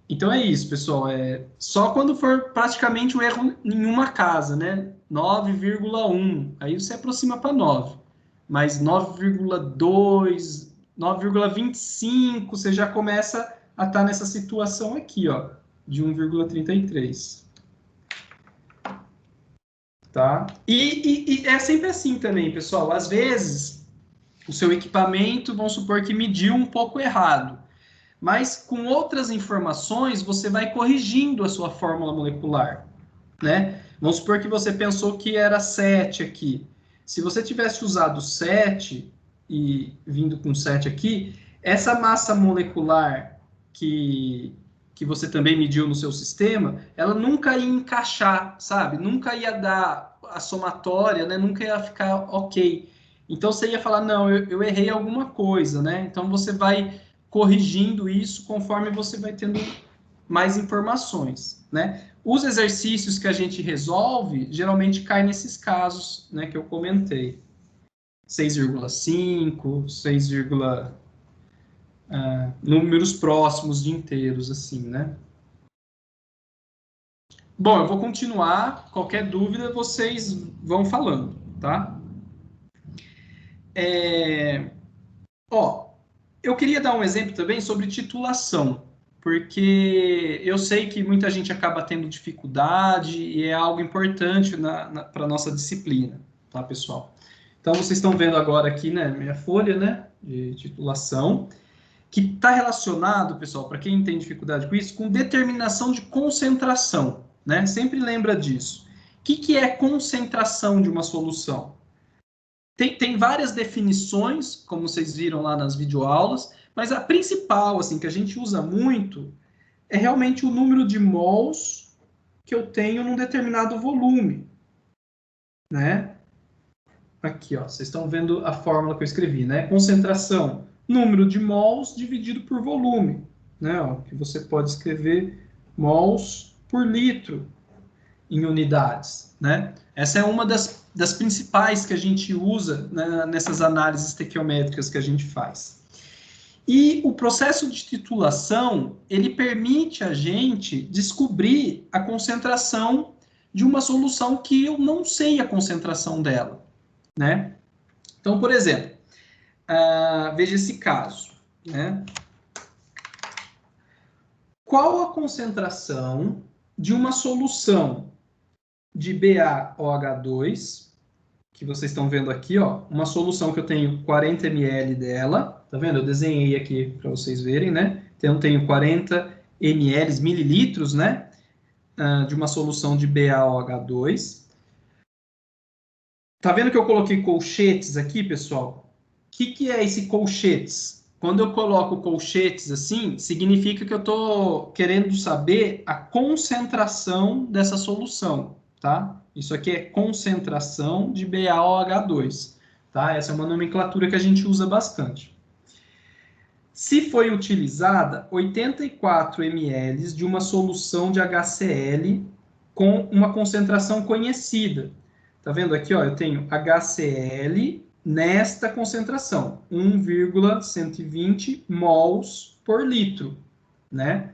Então é isso, pessoal. Só quando for praticamente um erro em uma casa, né? 9,1. Aí você aproxima para 9. Mas 9,2, 9,25, você já começa a estar nessa situação aqui, ó, de 1,33. Tá? E é sempre assim também, pessoal. Às vezes, o seu equipamento, vamos supor que mediu um pouco errado. Mas com outras informações, você vai corrigindo a sua fórmula molecular, né? Vamos supor que você pensou que era 7 aqui. Se você tivesse usado 7 e vindo com 7 aqui, essa massa molecular que você também mediu no seu sistema, ela nunca ia encaixar, sabe? Nunca ia dar a somatória, né? Nunca ia ficar ok. Então você ia falar, não, eu errei alguma coisa, né? Então você vai corrigindo isso conforme você vai tendo mais informações, né? Os exercícios que a gente resolve, geralmente caem nesses casos, né, que eu comentei. 6,5, 6, números próximos de inteiros, assim, né? Bom, eu vou continuar. Qualquer dúvida, vocês vão falando, tá? Eu queria dar um exemplo também sobre titulação, porque eu sei que muita gente acaba tendo dificuldade e é algo importante para a nossa disciplina, tá, pessoal? Então, vocês estão vendo agora aqui, né, minha folha, né, de titulação, que está relacionado, pessoal, para quem tem dificuldade com isso, com determinação de concentração, né? Sempre lembra disso. O que é concentração de uma solução? Tem várias definições, como vocês viram lá nas videoaulas, mas a principal, assim, que a gente usa muito, é realmente o número de mols que eu tenho num determinado volume, né? Aqui, ó, vocês estão vendo a fórmula que eu escrevi, né? Concentração, número de mols dividido por volume, né? Ó, que você pode escrever mols por litro em unidades, né? Essa é uma das principais que a gente usa, né, nessas análises estequiométricas que a gente faz. E o processo de titulação, ele permite a gente descobrir a concentração de uma solução que eu não sei a concentração dela, né? Então, por exemplo, veja esse caso, né? Qual a concentração de uma solução de BaOH2, que vocês estão vendo aqui, ó, uma solução que eu tenho 40 ml dela, tá vendo? Eu desenhei aqui para vocês verem, né? Então, eu tenho 40 ml, mililitros, né? De uma solução de BaOH2. Tá vendo que eu coloquei colchetes aqui, pessoal? O que é esse colchetes? Quando eu coloco colchetes assim, significa que eu estou querendo saber a concentração dessa solução, tá? Isso aqui é concentração de BaOH2, tá? Essa é uma nomenclatura que a gente usa bastante. Se foi utilizada 84 ml de uma solução de HCl com uma concentração conhecida. Tá vendo aqui, ó, eu tenho HCl nesta concentração, 1,120 mols por litro, né?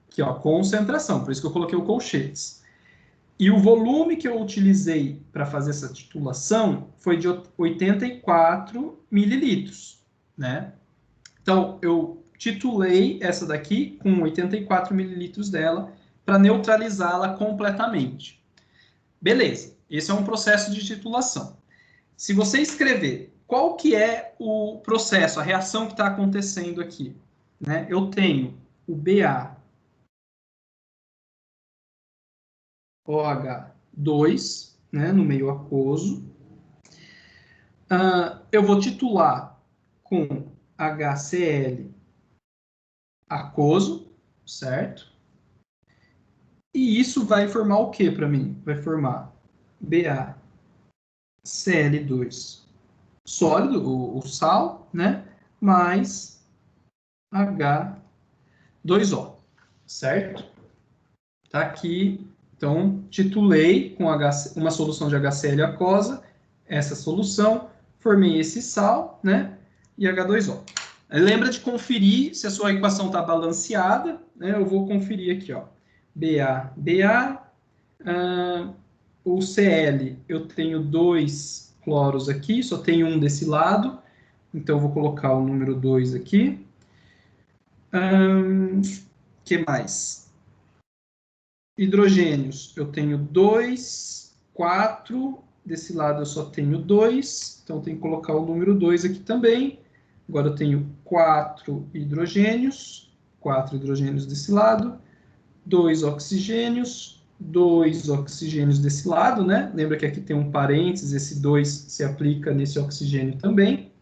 Aqui, ó, concentração, por isso que eu coloquei o colchetes. E o volume que eu utilizei para fazer essa titulação foi de 84 mililitros, né? Então, eu titulei essa daqui com 84 mililitros dela para neutralizá-la completamente. Beleza, esse é um processo de titulação. Se você escrever qual que é o processo, a reação que está acontecendo aqui, né? Eu tenho o BaOH2, né, no meio aquoso. Eu vou titular com HCl aquoso, certo? E isso vai formar o que para mim? Vai formar BaCl2 sólido, o sal, né? Mais H2O, certo? Tá aqui, então, titulei com uma solução de HCl aquosa, essa solução, formei esse sal, né? E H2O. Lembra de conferir se a sua equação está balanceada, né? Eu vou conferir aqui, ó. BA, o Cl, eu tenho 2 cloros aqui, só tem um desse lado, então eu vou colocar o número 2 aqui. Que mais? Hidrogênios, eu tenho 2, 4, desse lado eu só tenho 2, então eu tenho que colocar o número 2 aqui também. Agora eu tenho 4 hidrogênios desse lado, 2 oxigênios desse lado, né? Lembra que aqui tem um parênteses, esse 2 se aplica nesse oxigênio também.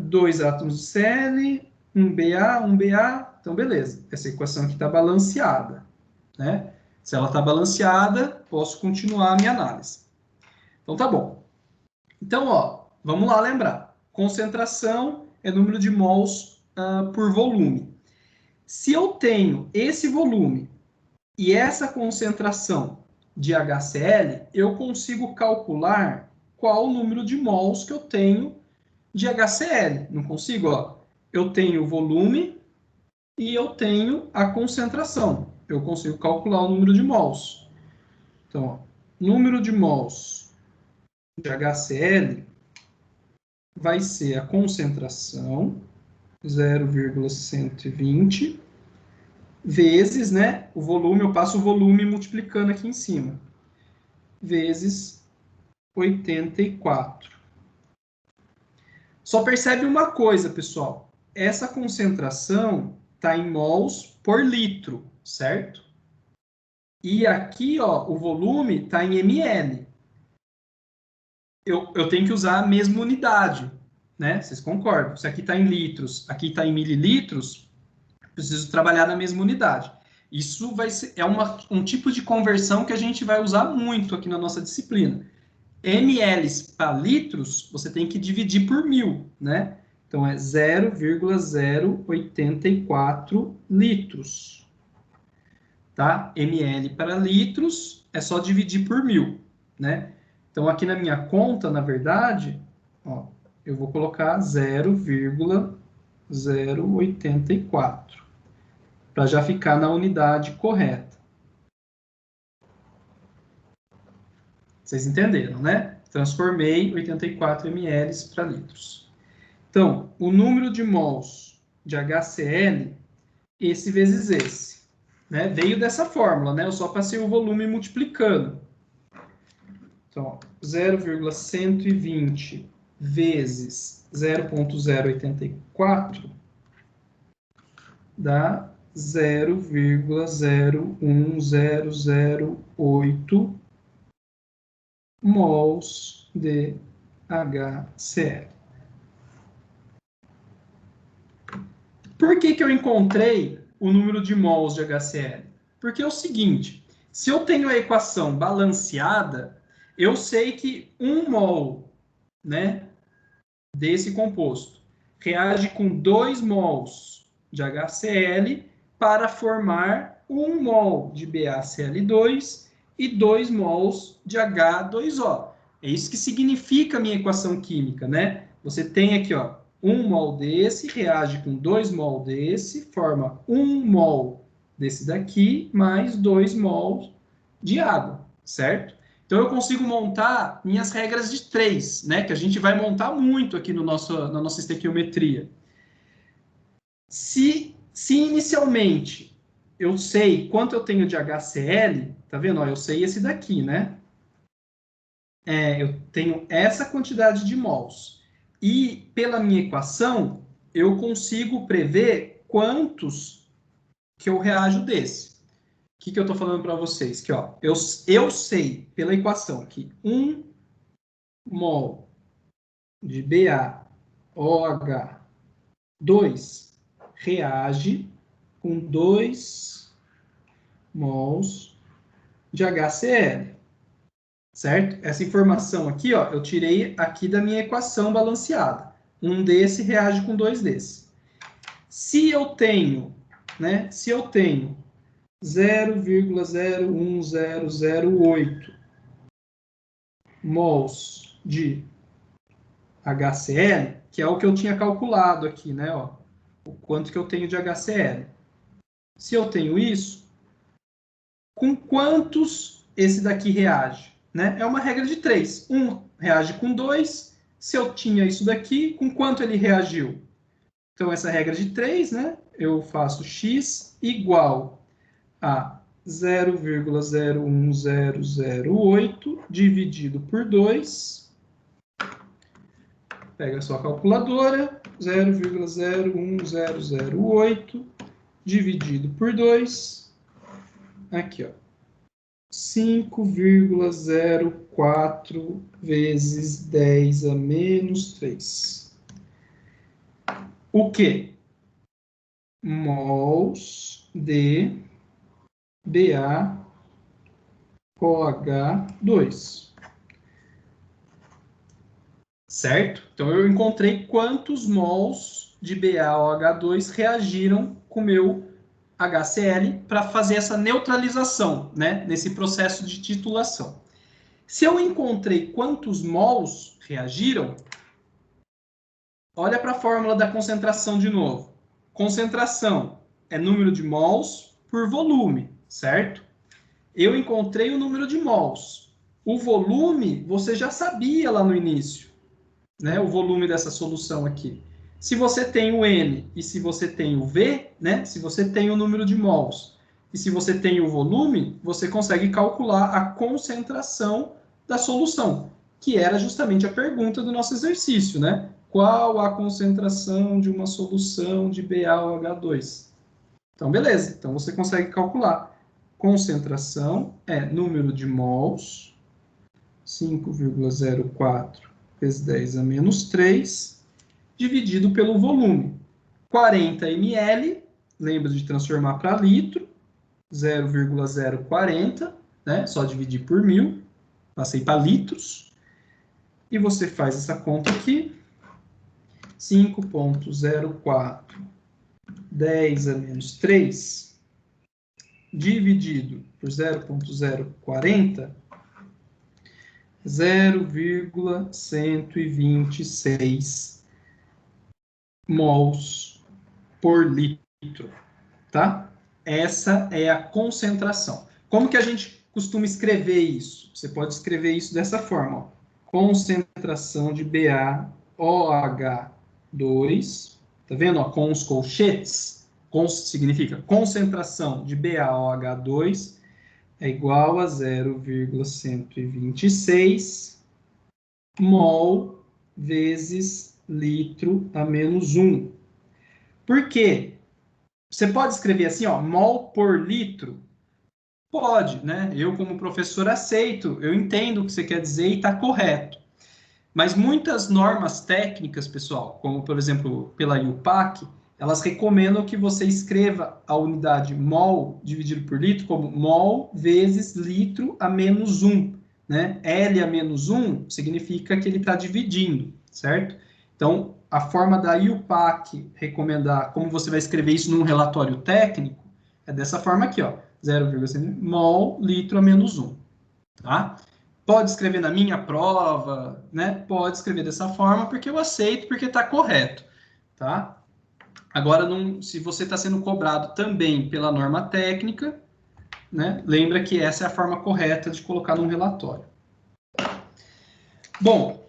2 átomos de Cl, um BA, então beleza. Essa equação aqui está balanceada, né? Se ela está balanceada, posso continuar a minha análise. Então tá bom. Então, ó, vamos lá lembrar. Concentração é número de mols por volume. Se eu tenho esse volume e essa concentração de HCl, eu consigo calcular qual o número de mols que eu tenho de HCl. Não consigo? Ó. Eu tenho o volume e eu tenho a concentração. Eu consigo calcular o número de mols. Então, ó, número de mols de HCl vai ser a concentração, 0,120, vezes, né, o volume, eu passo o volume multiplicando aqui em cima, vezes 84. Só percebe uma coisa, pessoal, essa concentração está em mols por litro, certo? E aqui, ó, o volume está em ml. Eu tenho que usar a mesma unidade, né? Vocês concordam? Se aqui está em litros, aqui está em mililitros, preciso trabalhar na mesma unidade. Isso vai ser, um tipo de conversão que a gente vai usar muito aqui na nossa disciplina. ml para litros, você tem que dividir por 1000, né? Então, é 0,084 litros. Tá? ml para litros é só dividir por 1000, né? Então, aqui na minha conta, na verdade, ó, eu vou colocar 0,084 para já ficar na unidade correta. Vocês entenderam, né? Transformei 84 ml para litros. Então, o número de mols de HCl, esse vezes esse, né? Veio dessa fórmula, né? Eu só passei o volume multiplicando. Então, 0,120 vezes 0,084 dá 0,01008 mols de HCl. Por que que eu encontrei o número de mols de HCl? Porque é o seguinte, se eu tenho a equação balanceada, eu sei que 1 mol, né, desse composto reage com 2 mols de HCl para formar 1 mol de BaCl2 e 2 mols de H2O. É isso que significa a minha equação química, né? Você tem aqui, ó, 1 mol desse reage com 2 mol desse, forma 1 mol desse daqui, mais 2 mols de água, certo? Então, eu consigo montar minhas regras de 3, né? Que a gente vai montar muito aqui no na nossa estequiometria. Se inicialmente eu sei quanto eu tenho de HCl, tá vendo? Ó, eu sei esse daqui, né? Eu tenho essa quantidade de mols. E, pela minha equação, eu consigo prever quantos que eu reajo desse. O que eu estou falando para vocês? Que, ó, eu sei, pela equação, que 1 mol de BaOH2 reage com 2 mols de HCl. Certo? Essa informação aqui, ó, eu tirei aqui da minha equação balanceada. Um desse reage com 2 desse. Se eu tenho, né, 0,01008 mols de HCl, que é o que eu tinha calculado aqui, né, ó, o quanto que eu tenho de HCl. Se eu tenho isso, com quantos esse daqui reage? Né? É uma regra de 3. Um reage com 2. Se eu tinha isso daqui, com quanto ele reagiu? Então, essa regra de 3, né? Eu faço x igual a 0,01008 dividido por 2. Pega a sua calculadora. 0,01008 dividido por 2. Aqui, ó. 5,04 vezes 10 a menos 3. O quê? Mols de BaOH2. Certo? Então, eu encontrei quantos mols de BaOH2 reagiram com o meu HCl para fazer essa neutralização, né, nesse processo de titulação. Se eu encontrei quantos mols reagiram, olha para a fórmula da concentração de novo. Concentração é número de mols por volume, certo? Eu encontrei o número de mols. O volume, você já sabia lá no início, né, o volume dessa solução aqui. Se você tem o N e se você tem o V, né? Se você tem o número de mols e se você tem o volume, você consegue calcular a concentração da solução, que era justamente a pergunta do nosso exercício, né? Qual a concentração de uma solução de BaOH2? Então, beleza. Então, você consegue calcular. Concentração é número de mols, 5,04 vezes 10 a menos 3, dividido pelo volume. 40 ml, lembra de transformar para litro, 0,040, né? Só dividir por 1000, passei para litros, e você faz essa conta aqui, 5,04 10 a menos 3 dividido por 0,040, 0,126 mols por litro, tá? Essa é a concentração. Como que a gente costuma escrever isso? Você pode escrever isso dessa forma, ó. Concentração de BaOH2, tá vendo? Ó, com os colchetes, significa concentração de BaOH2 é igual a 0,126 mol vezes litro a menos 1. Por quê? Você pode escrever assim, ó, mol por litro? Pode, né? Eu, como professor, aceito. Eu entendo o que você quer dizer e está correto. Mas muitas normas técnicas, pessoal, como, por exemplo, pela IUPAC, elas recomendam que você escreva a unidade mol dividido por litro como mol vezes litro a menos 1. Né? L a menos 1 significa que ele está dividindo, certo? Então, a forma da IUPAC recomendar como você vai escrever isso num relatório técnico é dessa forma aqui, ó, 0,5 mol litro a menos 1, tá? Pode escrever na minha prova, né? Pode escrever dessa forma, porque eu aceito, porque está correto, tá? Agora, se você está sendo cobrado também pela norma técnica, né? Lembra que essa é a forma correta de colocar num relatório. Bom,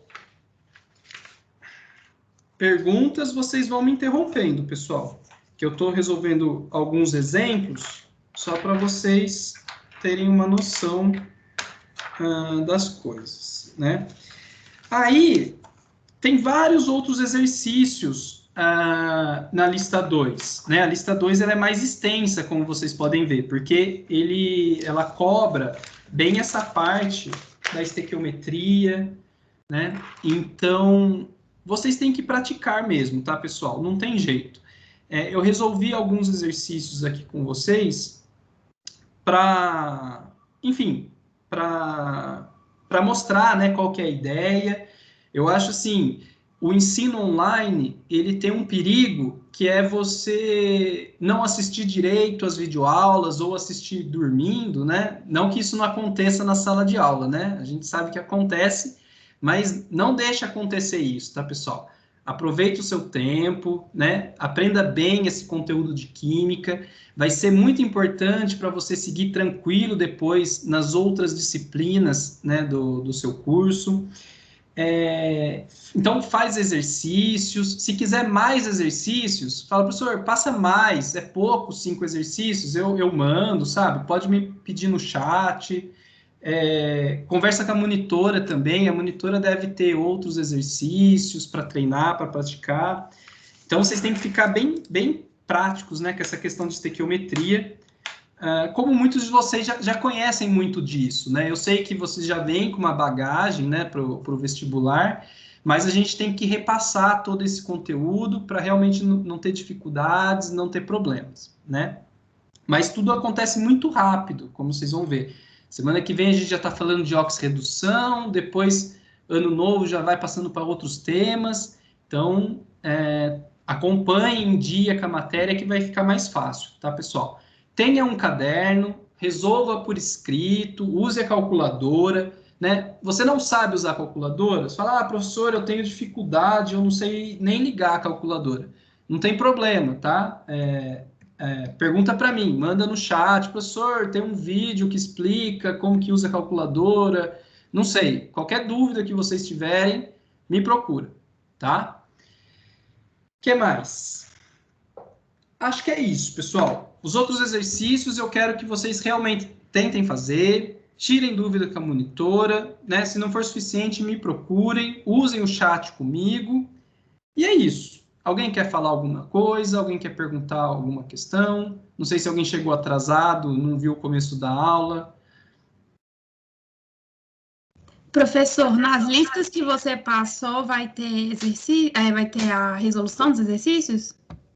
perguntas, vocês vão me interrompendo, pessoal, que eu estou resolvendo alguns exemplos só para vocês terem uma noção das coisas, né? Aí, tem vários outros exercícios na lista 2, né? A lista 2 ela é mais extensa, como vocês podem ver, porque ela cobra bem essa parte da estequiometria, né? Então, vocês têm que praticar mesmo, tá, pessoal? Não tem jeito. Eu resolvi alguns exercícios aqui com vocês para, enfim, para mostrar, né, qual que é a ideia. Eu acho assim, o ensino online, ele tem um perigo que é você não assistir direito às videoaulas ou assistir dormindo, né? Não que isso não aconteça na sala de aula, né? A gente sabe que acontece, mas não deixe acontecer isso, tá, pessoal? Aproveite o seu tempo, né? Aprenda bem esse conteúdo de química. Vai ser muito importante para você seguir tranquilo depois nas outras disciplinas, né, do seu curso. Então, faz exercícios. Se quiser mais exercícios, fala, professor, passa mais. É pouco 5 exercícios? Eu mando, sabe? Pode me pedir no chat. Conversa com a monitora também. A monitora deve ter outros exercícios para treinar, para praticar. Então, vocês têm que ficar bem, bem práticos, né, com essa questão de estequiometria. Como muitos de vocês já conhecem muito disso, né? Eu sei que vocês já vêm com uma bagagem, né, para o vestibular, mas a gente tem que repassar todo esse conteúdo para realmente não ter dificuldades, não ter problemas, né? Mas tudo acontece muito rápido, como vocês vão ver. Semana que vem a gente já está falando de oxirredução, depois, ano novo, já vai passando para outros temas. Então, acompanhe em dia com a matéria que vai ficar mais fácil, tá, pessoal? Tenha um caderno, resolva por escrito, use a calculadora, né? Você não sabe usar a calculadora? Você fala, professor, eu tenho dificuldade, eu não sei nem ligar a calculadora. Não tem problema, tá? Pergunta para mim, manda no chat, professor, tem um vídeo que explica como que usa a calculadora, não sei. Qualquer dúvida que vocês tiverem, me procura, tá? O que mais? Acho que é isso, pessoal. Os outros exercícios eu quero que vocês realmente tentem fazer, tirem dúvida com a monitora, né? Se não for suficiente, me procurem, usem o chat comigo. E é isso. Alguém quer falar alguma coisa? Alguém quer perguntar alguma questão? Não sei se alguém chegou atrasado, não viu o começo da aula. Professor, nas listas que você passou, vai ter exercício, vai ter a resolução dos exercícios?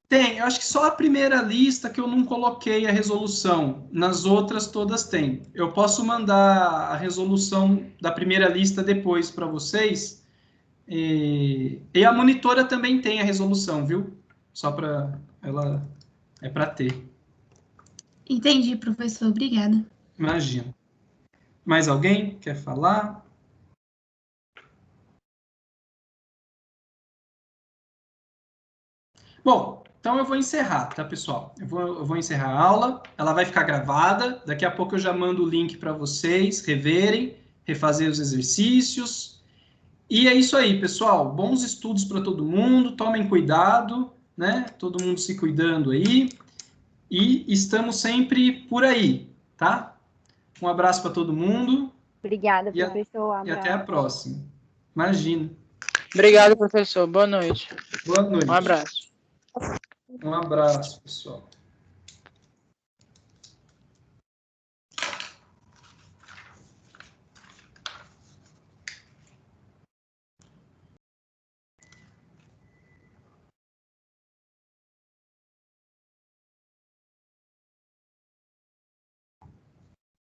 Tem, eu acho que só a primeira lista que eu não coloquei a resolução. Nas outras todas tem. Eu posso mandar a resolução da primeira lista depois para vocês, E a monitora também tem a resolução, viu? Só para ela é para ter. Entendi, professor. Obrigada. Imagina. Mais alguém quer falar? Bom, então eu vou encerrar, tá, pessoal? Eu vou encerrar a aula, ela vai ficar gravada, daqui a pouco eu já mando o link para vocês reverem, refazer os exercícios. E é isso aí, pessoal. Bons estudos para todo mundo, tomem cuidado, né? Todo mundo se cuidando aí. E estamos sempre por aí, tá? Um abraço para todo mundo. Obrigada, E professor. e até a próxima. Imagina. Obrigado, professor. Boa noite. Boa noite. Um abraço. Um abraço, pessoal.